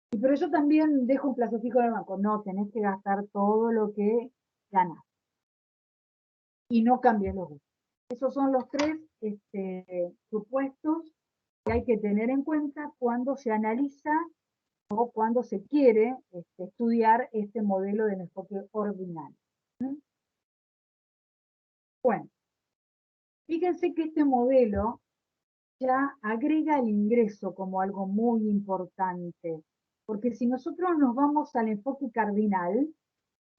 Pero yo también dejo un plazo fijo en el banco. No, tenés que gastar todo lo que ganas. Y no cambies los gustos. Esos son los 3 supuestos que hay que tener en cuenta cuando se analiza o cuando se quiere estudiar este modelo del enfoque ordinal. Bueno, fíjense que este modelo ya agrega el ingreso como algo muy importante, porque si nosotros nos vamos al enfoque cardinal,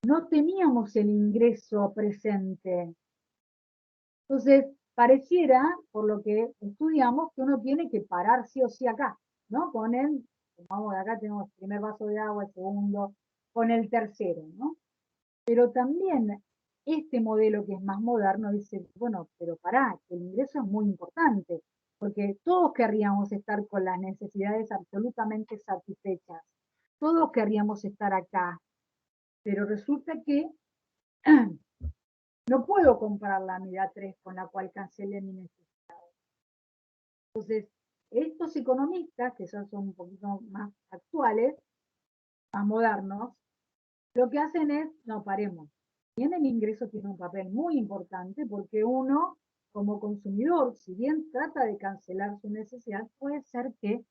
no teníamos el ingreso presente. Entonces, pareciera, por lo que estudiamos, que uno tiene que parar sí o sí acá, ¿no? Con el, vamos, acá tenemos el primer vaso de agua, el segundo, con el tercero, ¿no? Pero también este modelo que es más moderno dice, bueno, pero pará, que el ingreso es muy importante, porque todos querríamos estar con las necesidades absolutamente satisfechas, todos querríamos estar acá, pero resulta que no puedo comprar la unidad 3 con la cual cancele mi necesidad. Entonces, estos economistas, que son un poquito más actuales, más modernos, lo que hacen es, no, paremos. Bien, el ingreso tiene un papel muy importante porque uno, como consumidor, si bien trata de cancelar su necesidad, puede ser que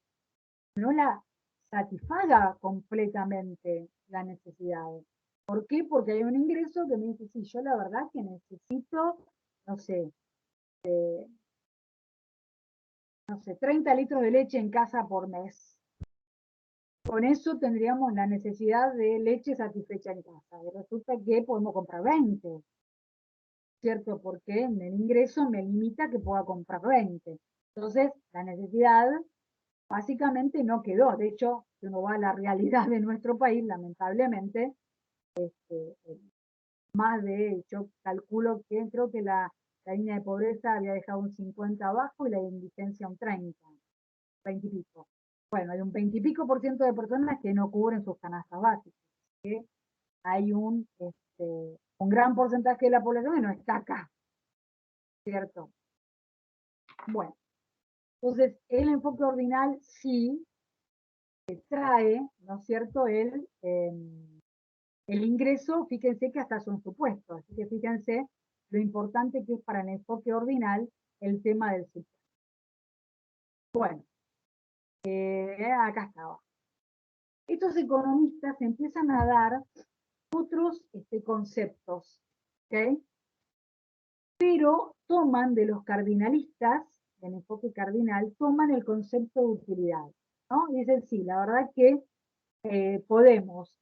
no la satisfaga completamente la necesidad. ¿Por qué? Porque hay un ingreso que me dice, sí, yo la verdad que necesito, no sé, 30 litros de leche en casa por mes. Con eso tendríamos la necesidad de leche satisfecha en casa. Y resulta que podemos comprar 20, ¿cierto? Porque en el ingreso me limita que pueda comprar 20. Entonces, la necesidad básicamente no quedó. De hecho, si uno va a la realidad de nuestro país, lamentablemente, más de, yo calculo que creo que la línea de pobreza había dejado un 50 abajo y la de indigencia un 30, 20 y pico. Bueno, hay un 20 y pico % de personas que no cubren sus canastas básicas. Que hay un gran porcentaje de la población que no está acá, ¿cierto? Bueno, entonces el enfoque ordinal sí trae, ¿no es cierto?, el ingreso, fíjense que hasta son supuestos, así que fíjense lo importante que es para el enfoque ordinal el tema del supuesto. Bueno, acá estaba. Estos economistas empiezan a dar otros conceptos, ¿ok? Pero toman de los cardinalistas, del enfoque cardinal, toman el concepto de utilidad, ¿no? Y dicen, sí, la verdad que podemos,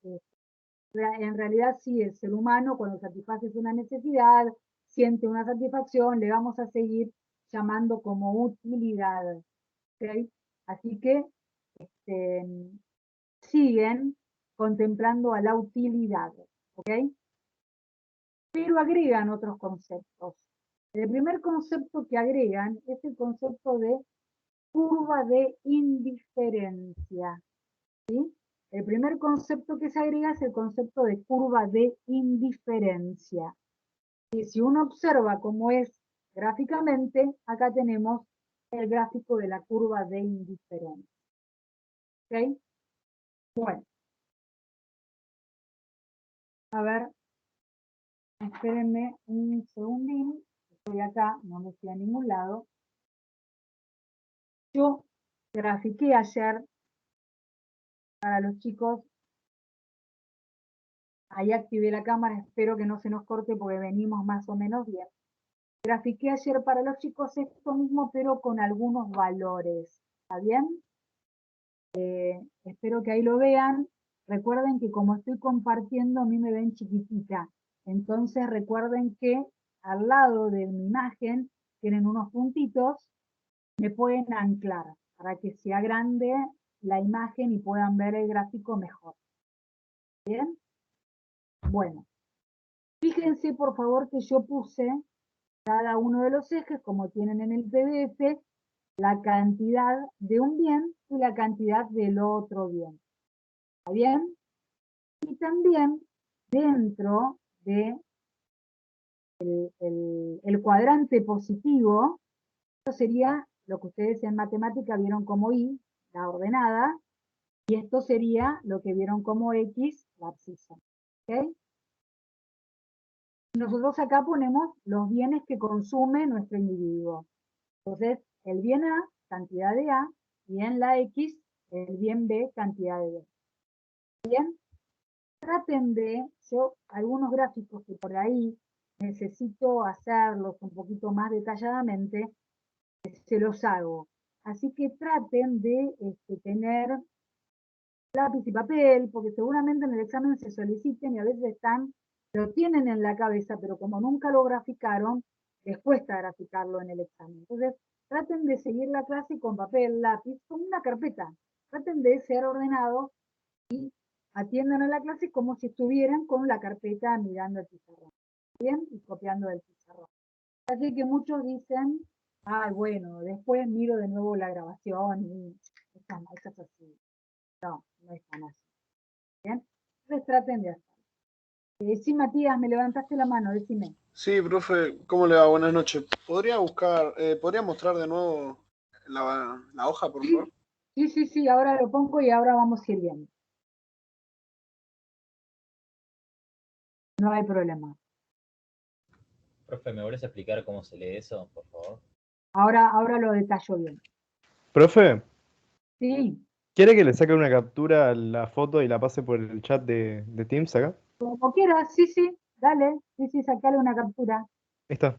en realidad sí, el ser humano cuando satisface una necesidad, siente una satisfacción, le vamos a seguir llamando como utilidad, ¿ok? Así que siguen contemplando a la utilidad, ¿ok? Pero agregan otros conceptos. El primer concepto que agregan es el concepto de curva de indiferencia, ¿sí? El primer concepto que se agrega es el concepto de curva de indiferencia. Y si uno observa cómo es gráficamente, acá tenemos el gráfico de la curva de indiferencia. ¿Ok? Bueno. A ver, espérenme un segundín. Estoy acá, no me fui a ningún lado. Yo grafiqué ayer para los chicos. Ahí activé la cámara, espero que no se nos corte porque venimos más o menos bien. Grafiqué ayer para los chicos esto mismo, pero con algunos valores. ¿Está bien? Espero que ahí lo vean. Recuerden que como estoy compartiendo, a mí me ven chiquitita. Entonces recuerden que al lado de mi imagen tienen unos puntitos, me pueden anclar para que se agrande la imagen y puedan ver el gráfico mejor. ¿Bien? Bueno, fíjense por favor que yo puse cada uno de los ejes, como tienen en el PDF, la cantidad de un bien y la cantidad del otro bien. ¿Está bien? Y también dentro de el cuadrante positivo, esto sería lo que ustedes en matemática vieron como Y, la ordenada, y esto sería lo que vieron como X, la abscisa. ¿Ok? Nosotros acá ponemos los bienes que consume nuestro individuo. Entonces, el bien A, cantidad de A, y en la X, el bien B, cantidad de B. Bien, traten de, yo algunos gráficos que por ahí necesito hacerlos un poquito más detalladamente, se los hago. Así que traten de tener lápiz y papel, porque seguramente en el examen se soliciten y a veces lo tienen en la cabeza, pero como nunca lo graficaron, les cuesta graficarlo en el examen. Entonces, traten de seguir la clase con papel, lápiz, con una carpeta. Traten de ser ordenados y atiendan a la clase como si estuvieran con la carpeta mirando el pizarrón. Bien, y copiando del pizarrón. Así que muchos dicen, ay, bueno, después miro de nuevo la grabación y eso es así. No, no es tan así. Bien, entonces traten de hacerlo. Sí, Matías, me levantaste la mano, decime. Sí, profe, ¿cómo le va? Buenas noches. ¿Podría mostrar de nuevo la hoja, por favor? Sí, ahora lo pongo y ahora vamos a ir viendo. No hay problema. Profe, ¿me vuelves a explicar cómo se lee eso, por favor? Ahora lo detallo bien. Profe, Sí, ¿quiere que le saque una captura a la foto y la pase por el chat de Teams acá? como quieras, sí, dale, sí, sacale una captura. Ahí está.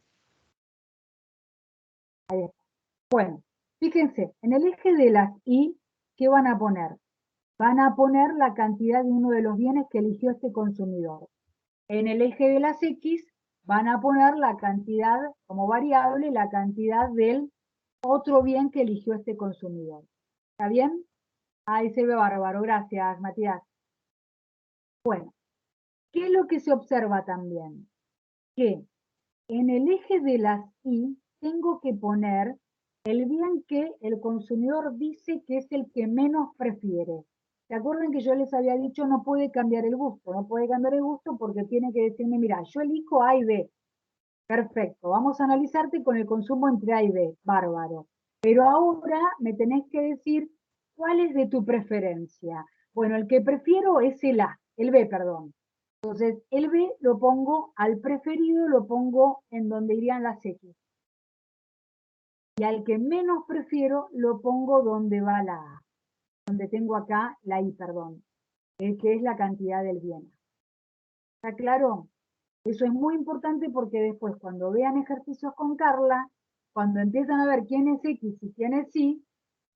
Ahí está. Bueno, fíjense, en el eje de las Y, ¿qué van a poner? Van a poner la cantidad de uno de los bienes que eligió este consumidor. En el eje de las X, van a poner la cantidad como variable, la cantidad del otro bien que eligió este consumidor. ¿Está bien? Ahí se ve bárbaro, gracias, Matías. Bueno, ¿qué es lo que se observa también? Que en el eje de las Y tengo que poner el bien que el consumidor dice que es el que menos prefiere. ¿Se acuerdan que yo les había dicho no puede cambiar el gusto? No puede cambiar el gusto porque tiene que decirme, mira, yo elijo A y B. Perfecto, vamos a analizarte con el consumo entre A y B. Bárbaro. Pero ahora me tenés que decir cuál es de tu preferencia. Bueno, el que prefiero es el B, perdón. Entonces, el B lo pongo al preferido, lo pongo en donde irían las X. Y al que menos prefiero, lo pongo donde va la A. Donde tengo acá la I, perdón. Que es la cantidad del bien. ¿Está claro? Eso es muy importante porque después, cuando vean ejercicios con Carla, cuando empiezan a ver quién es X y quién es Y,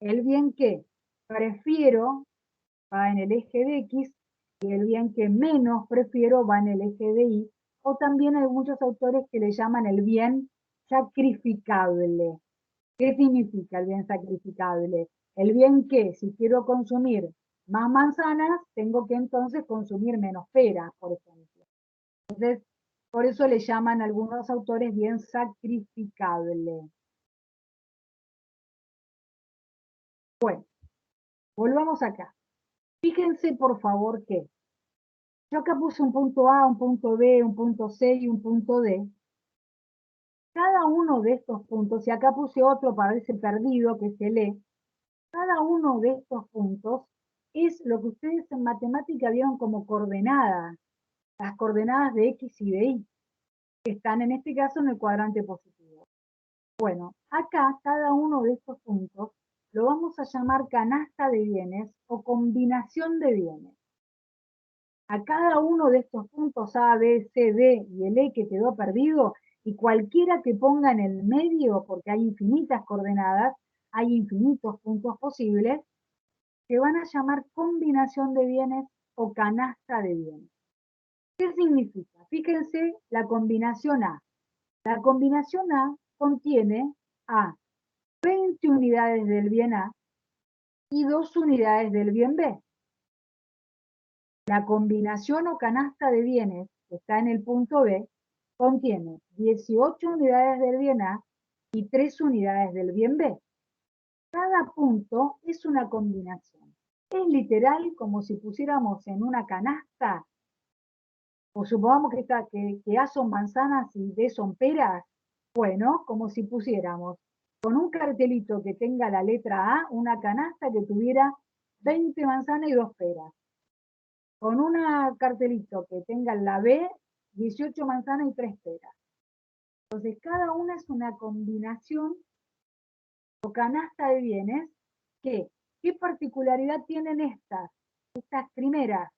el bien que prefiero va en el eje de X y el bien que menos prefiero va en el eje de Y, o también hay muchos autores que le llaman el bien sacrificable. ¿Qué significa el bien sacrificable? El bien que si quiero consumir más manzanas, tengo que entonces consumir menos peras, por ejemplo. Entonces, por eso le llaman a algunos autores bien sacrificable. Bueno, volvamos acá. Fíjense por favor que yo acá puse un punto A, un punto B, un punto C y un punto D. Cada uno de estos puntos, y acá puse otro para verse perdido, que se lee, cada uno de estos puntos es lo que ustedes en matemática vieron como coordenadas, las coordenadas de X y de Y, que están en este caso en el cuadrante positivo. Bueno, acá cada uno de estos puntos lo vamos a llamar canasta de bienes o combinación de bienes. A cada uno de estos puntos A, B, C, D y el E que quedó perdido, y cualquiera que ponga en el medio, porque hay infinitas coordenadas, hay infinitos puntos posibles, se van a llamar combinación de bienes o canasta de bienes. ¿Qué significa? Fíjense la combinación A. La combinación A contiene a 20 unidades del bien A y 2 unidades del bien B. La combinación o canasta de bienes que está en el punto B contiene 18 unidades del bien A y 3 unidades del bien B. Cada punto es una combinación. Es literal como si pusiéramos en una canasta, o supongamos que A son manzanas y B son peras. Bueno, como si pusiéramos con un cartelito que tenga la letra A, una canasta que tuviera 20 manzanas y 2 peras. Con un cartelito que tenga la B, 18 manzanas y 3 peras. Entonces, cada una es una combinación o canasta de bienes que, ¿qué particularidad tienen estas primeras?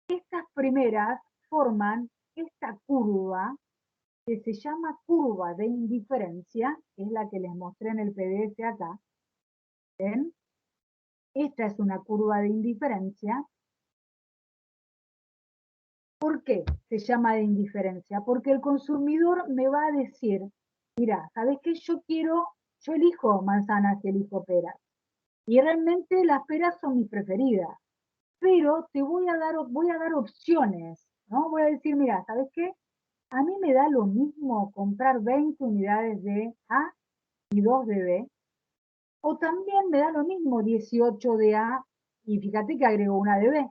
Estas primeras forman esta curva que se llama curva de indiferencia, que es la que les mostré en el PDF acá. ¿Ven? Esta es una curva de indiferencia. ¿Por qué se llama de indiferencia? Porque el consumidor me va a decir, mira, ¿sabes qué? Yo elijo manzanas y elijo peras. Y realmente las peras son mis preferidas. Pero te voy a dar opciones, ¿no? Voy a decir, mira, ¿sabes qué? a mí me da lo mismo comprar 20 unidades de A y 2 de B, o también me da lo mismo 18 de A y fíjate que agrego una de B.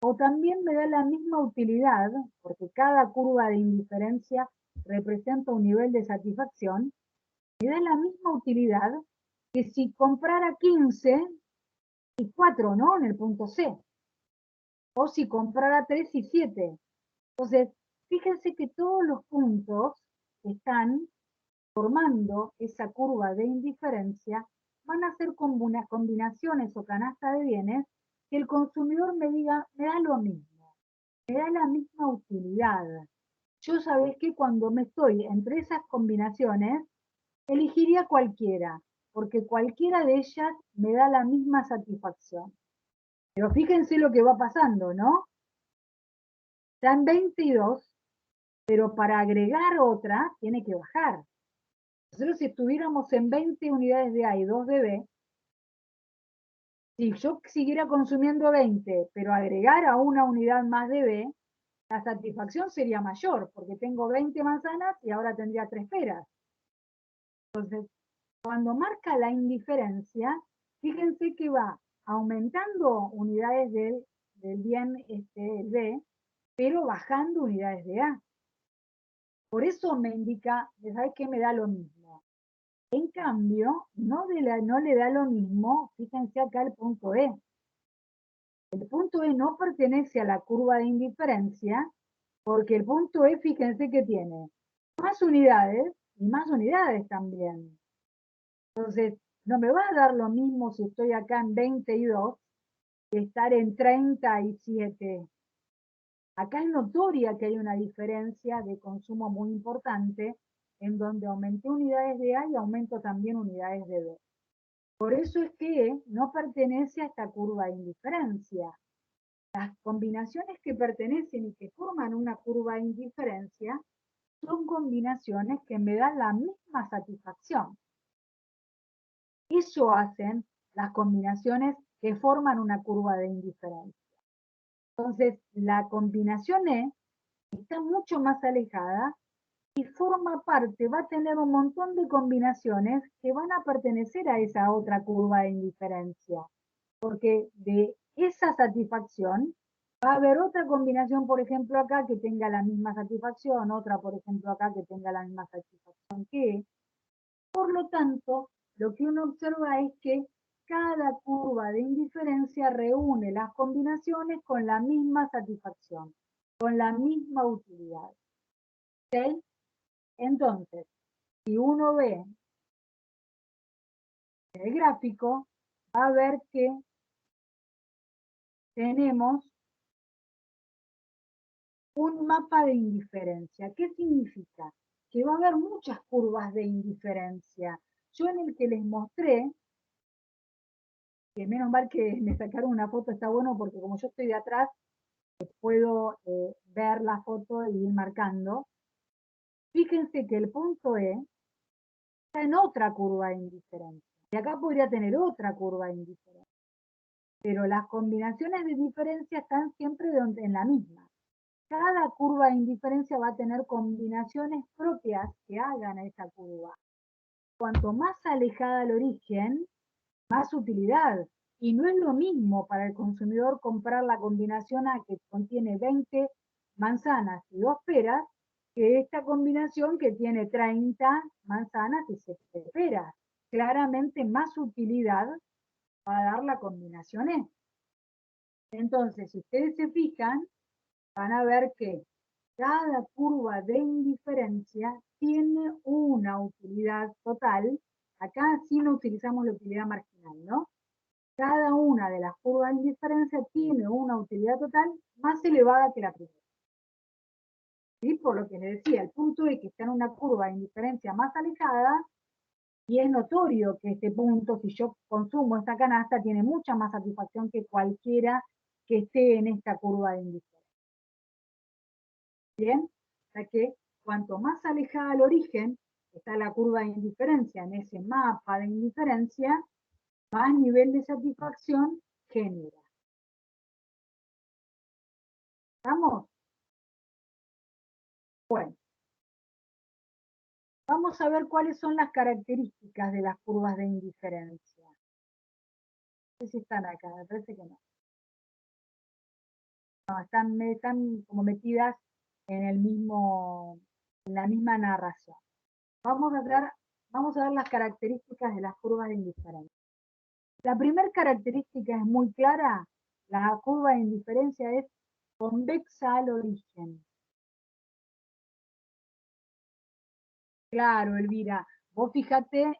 O también me da la misma utilidad, porque cada curva de indiferencia representa un nivel de satisfacción, me da la misma utilidad que si comprara 15 y 4, ¿no? En el punto C. O si comprara 3 y 7. Entonces, fíjense que todos los puntos están formando esa curva de indiferencia, van a ser combinaciones o canasta de bienes que el consumidor me diga, me da lo mismo, me da la misma utilidad. Yo sabés que cuando me estoy entre esas combinaciones, elegiría cualquiera, porque cualquiera de ellas me da la misma satisfacción. Pero fíjense lo que va pasando, ¿no? Está en 22, pero para agregar otra tiene que bajar. Nosotros si estuviéramos en 20 unidades de A y 2 de B, si yo siguiera consumiendo 20, pero agregara una unidad más de B, la satisfacción sería mayor, porque tengo 20 manzanas y ahora tendría 3 peras. Entonces, cuando marca la indiferencia, fíjense que va aumentando unidades del bien el B, pero bajando unidades de A. Por eso me indica, ¿sabes qué? Me da lo mismo. En cambio, no le da lo mismo, fíjense acá el punto E. El punto E no pertenece a la curva de indiferencia, porque el punto E, fíjense que tiene más unidades y más unidades también. Entonces, no me va a dar lo mismo si estoy acá en 22 que estar en 37. Acá es notoria que hay una diferencia de consumo muy importante, en donde aumenté unidades de A y aumento también unidades de B. Por eso es que no pertenece a esta curva de indiferencia. Las combinaciones que pertenecen y que forman una curva de indiferencia son combinaciones que me dan la misma satisfacción. Eso hacen las combinaciones que forman una curva de indiferencia. Entonces, la combinación E está mucho más alejada y forma parte, va a tener un montón de combinaciones que van a pertenecer a esa otra curva de indiferencia. Porque de esa satisfacción va a haber otra combinación, por ejemplo, acá que tenga la misma satisfacción, otra, por ejemplo, acá que tenga la misma satisfacción que. Por lo tanto, lo que uno observa es que cada curva de indiferencia reúne las combinaciones con la misma satisfacción, con la misma utilidad. ¿Ok? Entonces, si uno ve el gráfico, va a ver que tenemos un mapa de indiferencia. ¿Qué significa? Que va a haber muchas curvas de indiferencia. Yo en el que les mostré, que menos mal que me sacaron una foto, está bueno porque como yo estoy de atrás, puedo ver la foto y ir marcando. Fíjense que el punto E está en otra curva de indiferencia. Y acá podría tener otra curva de indiferencia. Pero las combinaciones de diferencia están siempre en la misma. Cada curva de indiferencia va a tener combinaciones propias que hagan a esa curva. Cuanto más alejada al origen, más utilidad. Y no es lo mismo para el consumidor comprar la combinación A que contiene 20 manzanas y 2 peras, que esta combinación que tiene 30 manzanas y 7 peras. Claramente más utilidad va a dar la combinación E. Entonces, si ustedes se fijan, van a ver que cada curva de indiferencia tiene una utilidad total. Acá sí no utilizamos la utilidad marginal, ¿no? Cada una de las curvas de indiferencia tiene una utilidad total más elevada que la primera. ¿Sí? Por lo que les decía, el punto es que está en una curva de indiferencia más alejada y es notorio que este punto, si yo consumo esta canasta, tiene mucha más satisfacción que cualquiera que esté en esta curva de indiferencia. ¿Bien? O sea que cuanto más alejada al origen está la curva de indiferencia en ese mapa de indiferencia, más nivel de satisfacción genera. ¿Estamos? Bueno, vamos a ver cuáles son las características de las curvas de indiferencia. No sé si están acá, me parece que no. No, están como metidas en la misma narración. Vamos a ver las características de las curvas de indiferencia. La primera característica es muy clara, la curva de indiferencia es convexa al origen. Claro, Elvira, vos fíjate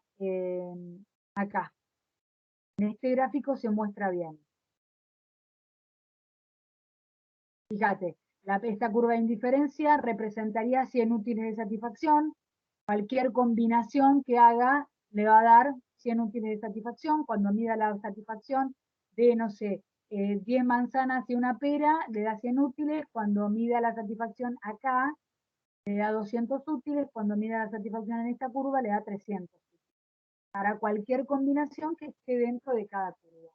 acá, en este gráfico se muestra bien. Fíjate, esta curva de indiferencia representaría 100 útiles de satisfacción. Cualquier combinación que haga le va a dar 100 útiles de satisfacción. Cuando mida la satisfacción de, no sé, 10 manzanas y una pera, le da 100 útiles. Cuando mida la satisfacción acá, le da 200 útiles. Cuando mida la satisfacción en esta curva, le da 300 útiles. Para cualquier combinación que esté dentro de cada curva.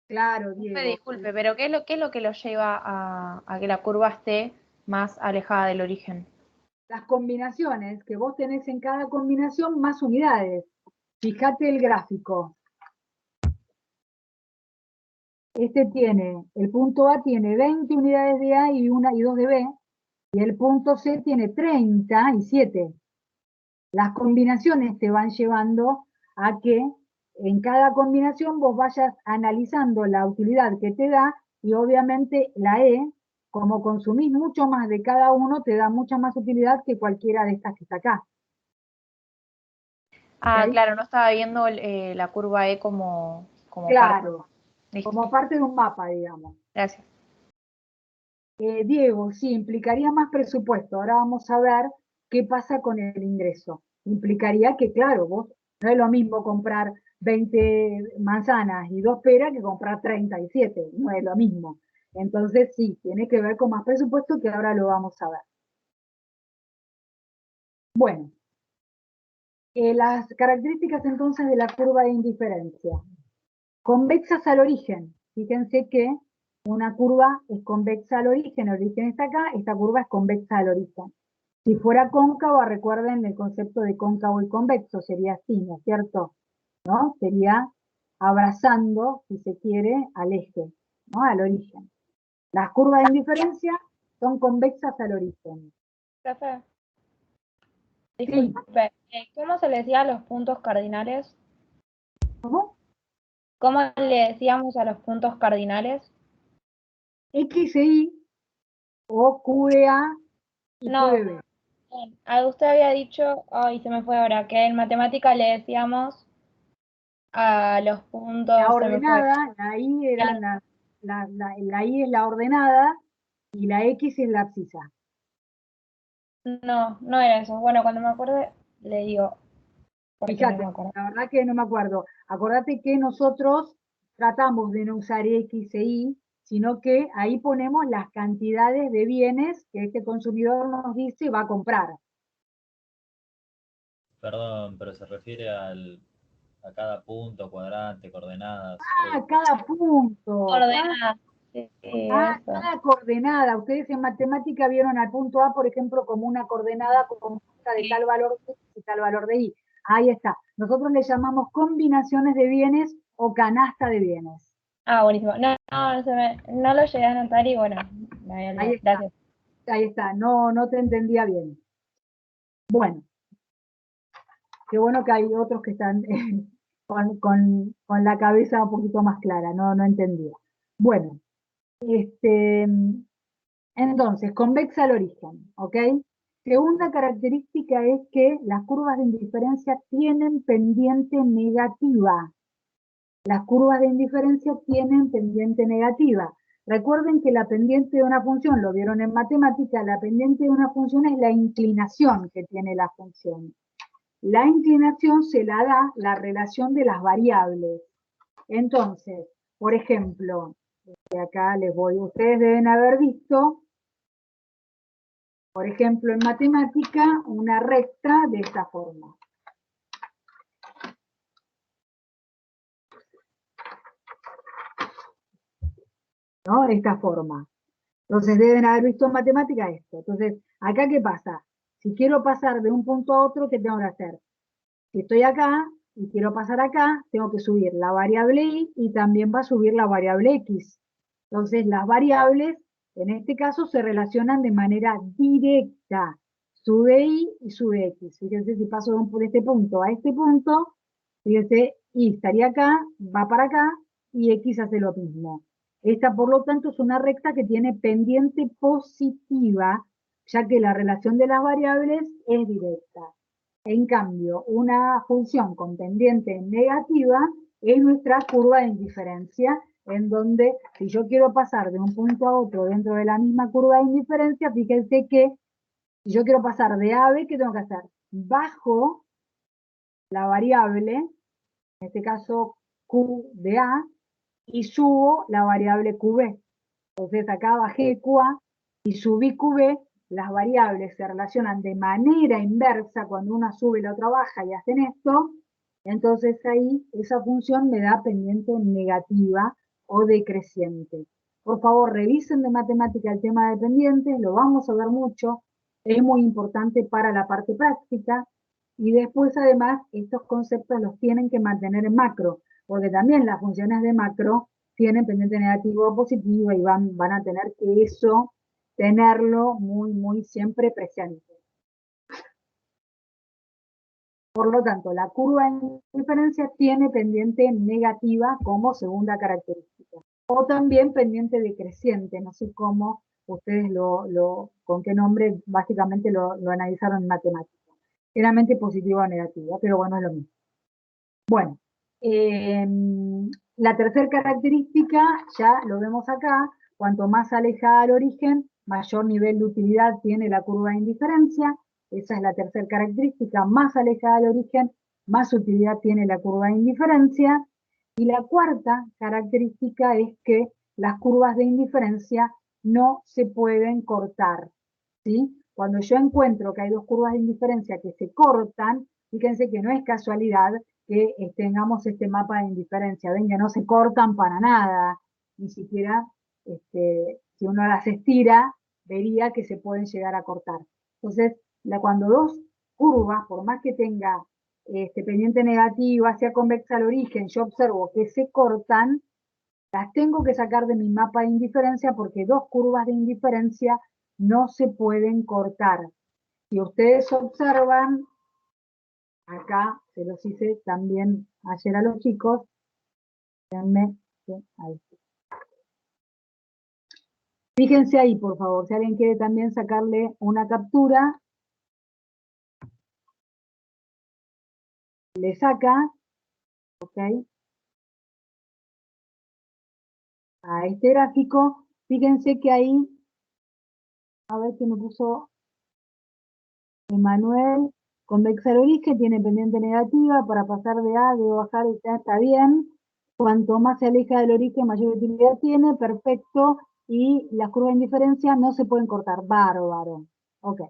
Claro, Diego. Disculpe, pero ¿qué es lo que lo lleva a que la curva esté más alejada del origen? Las combinaciones que vos tenés en cada combinación más unidades. Fíjate el gráfico. Este tiene, el punto A tiene 20 unidades de A y 2 de B, y el punto C tiene 37. Las combinaciones te van llevando a que en cada combinación vos vayas analizando la utilidad que te da, y obviamente la E, como consumís mucho más de cada uno, te da mucha más utilidad que cualquiera de estas que está acá. Ah, ¿Okay? claro, no estaba viendo la curva E como Claro, parte. como parte de un mapa, digamos. Gracias. Diego, sí, implicaría más presupuesto. Ahora vamos a ver qué pasa con el ingreso. Implicaría que, claro, vos no es lo mismo comprar 20 manzanas y 2 peras que comprar 37, no es lo mismo. Entonces sí, tiene que ver con más presupuesto, que ahora lo vamos a ver. Bueno, las características entonces de la curva de indiferencia. Convexas al origen. Fíjense que una curva es convexa al origen, el origen está acá, esta curva es convexa al origen. Si fuera cóncava, recuerden el concepto de cóncavo y convexo, sería así, ¿no es cierto? ¿No? Sería abrazando, si se quiere, al eje, ¿no? Al origen. Las curvas de indiferencia son convexas al origen. Profe, Sí. disculpe, ¿cómo se le decía a los puntos cardinales? ¿Cómo? ¿Cómo le decíamos a los puntos cardinales? XY o QA y No, QB. usted había dicho, ay, se me fue ahora, que en matemática le decíamos a los puntos, La se me fue. ordenada, la I era la I es la ordenada y la X es la abscisa. No, no era eso. Bueno, cuando me acuerde, le digo, porque no Fíjate, me acuerdo. la verdad que no me acuerdo. Acordate que nosotros tratamos de no usar X e Y, sino que ahí ponemos las cantidades de bienes que este consumidor nos dice va a comprar. Perdón, pero se refiere a cada punto, cuadrante, coordenadas. Ah, cada punto. Coordenadas. Sí, eso. Cada coordenada. Ustedes en matemática vieron al punto A, por ejemplo, como una coordenada compuesta de tal valor de X y tal valor de Y. Ahí está. Nosotros le llamamos combinaciones de bienes o canasta de bienes. Ah, buenísimo. No lo llegué a anotar y bueno, me había olvidado. Ahí está. Gracias. Ahí está. No te entendía bien. Bueno. Qué bueno que hay otros que están con la cabeza un poquito más clara. No entendía. Bueno. Entonces, convexa al origen, ¿ok? Segunda característica es que las curvas de indiferencia tienen pendiente negativa. Las curvas de indiferencia tienen pendiente negativa. Recuerden que la pendiente de una función, lo vieron en matemática, la pendiente de una función es la inclinación que tiene la función. La inclinación se la da la relación de las variables. Entonces, por ejemplo, acá les voy, ustedes deben haber visto, por ejemplo, en matemática, una recta de esta forma. ¿no? De esta forma. Entonces deben haber visto en matemática esto. Entonces, acá ¿qué pasa? Si quiero pasar de un punto a otro, ¿qué tengo que hacer? Si estoy acá y quiero pasar acá, tengo que subir la variable y también va a subir la variable x. Entonces, las variables, en este caso, se relacionan de manera directa. Sube y sube x. Fíjense, si paso de este punto a este punto, fíjense, y estaría acá, va para acá, y x hace lo mismo. Esta, por lo tanto, es una recta que tiene pendiente positiva, ya que la relación de las variables es directa. En cambio, una función con pendiente negativa es nuestra curva de indiferencia, en donde si yo quiero pasar de un punto a otro dentro de la misma curva de indiferencia, fíjense que si yo quiero pasar de A a B, ¿qué tengo que hacer? Bajo la variable, en este caso Q de A, y subo la variable QB. Entonces acá bajé QA y subí QB, las variables se relacionan de manera inversa cuando una sube y la otra baja y hacen esto, entonces ahí esa función me da pendiente negativa o decreciente. Por favor, revisen de matemática el tema de pendientes, lo vamos a ver mucho, es muy importante para la parte práctica, y después además estos conceptos los tienen que mantener en macro, porque también las funciones de macro tienen pendiente negativo o positivo y van a tener que eso tenerlo muy siempre presente. Por lo tanto, la curva de indiferencia tiene pendiente negativa como segunda característica. O también pendiente decreciente, no sé cómo ustedes con qué nombre básicamente lo analizaron en matemáticas. Generalmente positiva o negativa, pero bueno, es lo mismo. Bueno, la tercera característica, ya lo vemos acá, cuanto más alejada al origen, mayor nivel de utilidad tiene la curva de indiferencia. Esa es la tercera característica, más alejada al origen, más utilidad tiene la curva de indiferencia. Y la cuarta característica es que las curvas de indiferencia no se pueden cortar, ¿sí? Cuando yo encuentro que hay dos curvas de indiferencia que se cortan, fíjense que no es casualidad que tengamos este mapa de indiferencia. Ven que no se cortan para nada, ni siquiera si uno las estira, vería que se pueden llegar a cortar. Entonces, cuando dos curvas, por más que tenga pendiente negativa, sea convexa al origen, yo observo que se cortan, las tengo que sacar de mi mapa de indiferencia porque dos curvas de indiferencia no se pueden cortar. Si ustedes observan, acá se los hice también ayer a los chicos, ahí. Fíjense ahí, por favor, si alguien quiere también sacarle una captura, le saca, ¿ok? A este gráfico, fíjense que ahí, a ver qué me puso Emanuel, convexa al origen, tiene pendiente negativa, para pasar de A, debo bajar, está bien. Cuanto más se aleja del origen, mayor utilidad tiene, perfecto. Y las curvas de indiferencia no se pueden cortar, bárbaro. Ok.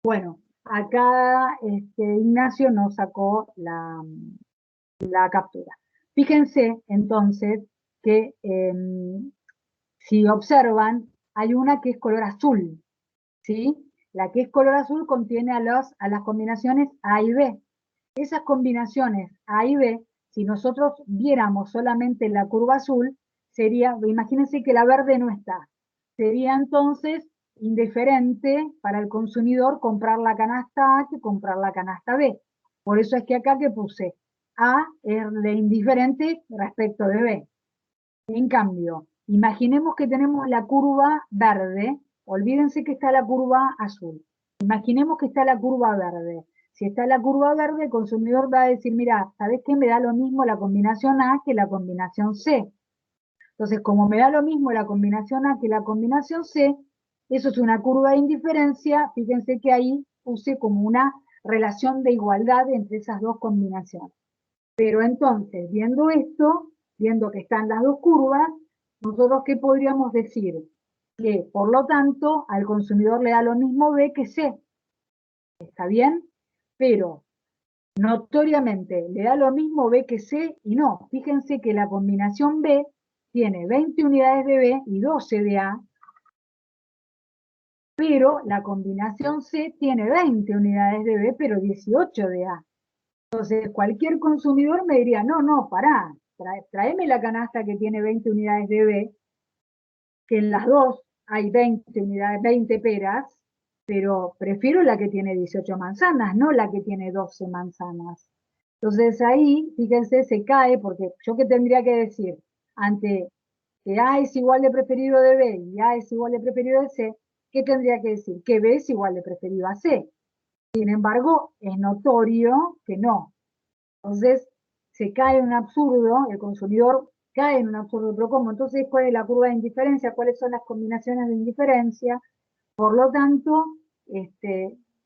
Bueno, acá Ignacio nos sacó la captura. Fíjense entonces que si observan, hay una que es color azul, ¿sí? La que es color azul contiene a las combinaciones A y B. Esas combinaciones A y B, si nosotros viéramos solamente la curva azul, sería, imagínense que la verde no está. Sería entonces indiferente para el consumidor comprar la canasta A que comprar la canasta B. Por eso es que acá que puse A es de indiferente respecto de B. En cambio, imaginemos que tenemos la curva verde, olvídense que está la curva azul. Imaginemos que está la curva verde. Si está la curva verde, el consumidor va a decir, mira, ¿sabes qué? Me da lo mismo la combinación A que la combinación C. Entonces, como me da lo mismo la combinación A que la combinación C, eso es una curva de indiferencia. Fíjense que ahí puse como una relación de igualdad entre esas dos combinaciones. Pero entonces, viendo esto, viendo que están las dos curvas, nosotros ¿qué podríamos decir? Que, por lo tanto, al consumidor le da lo mismo B que C. ¿Está bien? Pero, notoriamente, le da lo mismo B que C y no. Fíjense que la combinación B tiene 20 unidades de B y 12 de A, pero la combinación C tiene 20 unidades de B, pero 18 de A. Entonces, cualquier consumidor me diría, no, pará, tráeme la canasta que tiene 20 unidades de B, que en las dos hay 20 unidades, 20 peras, pero prefiero la que tiene 18 manzanas, no la que tiene 12 manzanas. Entonces ahí, fíjense, se cae, porque yo qué tendría que decir, ante que A es igual de preferido de B y A es igual de preferido de C, ¿qué tendría que decir? Que B es igual de preferido a C. Sin embargo, es notorio que no. Entonces, se cae en un absurdo, el consumidor cae en un absurdo, pero ¿cómo? Entonces, ¿cuál es la curva de indiferencia? ¿Cuáles son las combinaciones de indiferencia? Por lo tanto,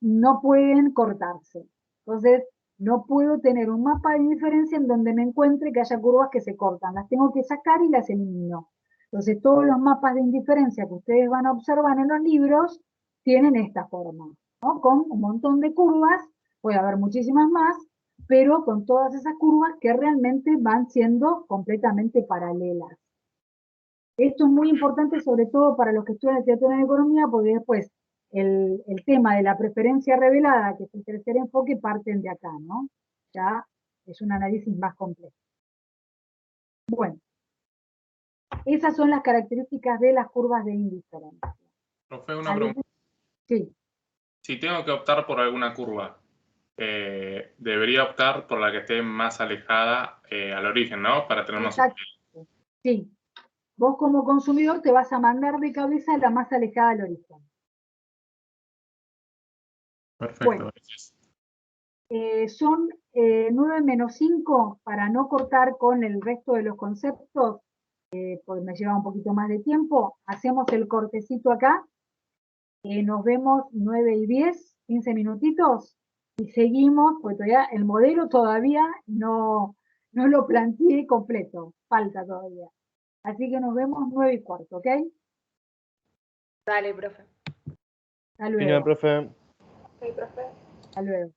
no pueden cortarse. Entonces, no puedo tener un mapa de indiferencia en donde me encuentre que haya curvas que se cortan. Las tengo que sacar y las elimino. Entonces, todos los mapas de indiferencia que ustedes van a observar en los libros tienen esta forma, ¿no? Con un montón de curvas, puede haber muchísimas más, pero con todas esas curvas que realmente van siendo completamente paralelas. Esto es muy importante, sobre todo para los que estudian literatura en economía, porque después el tema de la preferencia revelada, que es el tercer enfoque, parten de acá, ¿no? Ya es un análisis más complejo. Bueno, esas son las características de las curvas de indiferencia. Profe, una pregunta. Sí. Si tengo que optar por alguna curva, debería optar por la que esté más alejada al origen, ¿no? Para tener más utilidad. Sí. Vos como consumidor te vas a mandar de cabeza la más alejada al origen. Perfecto, bueno, gracias. Son 9 menos 5 para no cortar con el resto de los conceptos, porque me lleva un poquito más de tiempo. Hacemos el cortecito acá. Nos vemos 9 y 10, 15 minutitos, y seguimos, pues todavía el modelo todavía no lo planteé completo, falta todavía. Así que nos vemos 9 y cuarto, ¿ok? Dale, profe. Hasta luego. Genial, profe. Sí, profe. Hasta luego.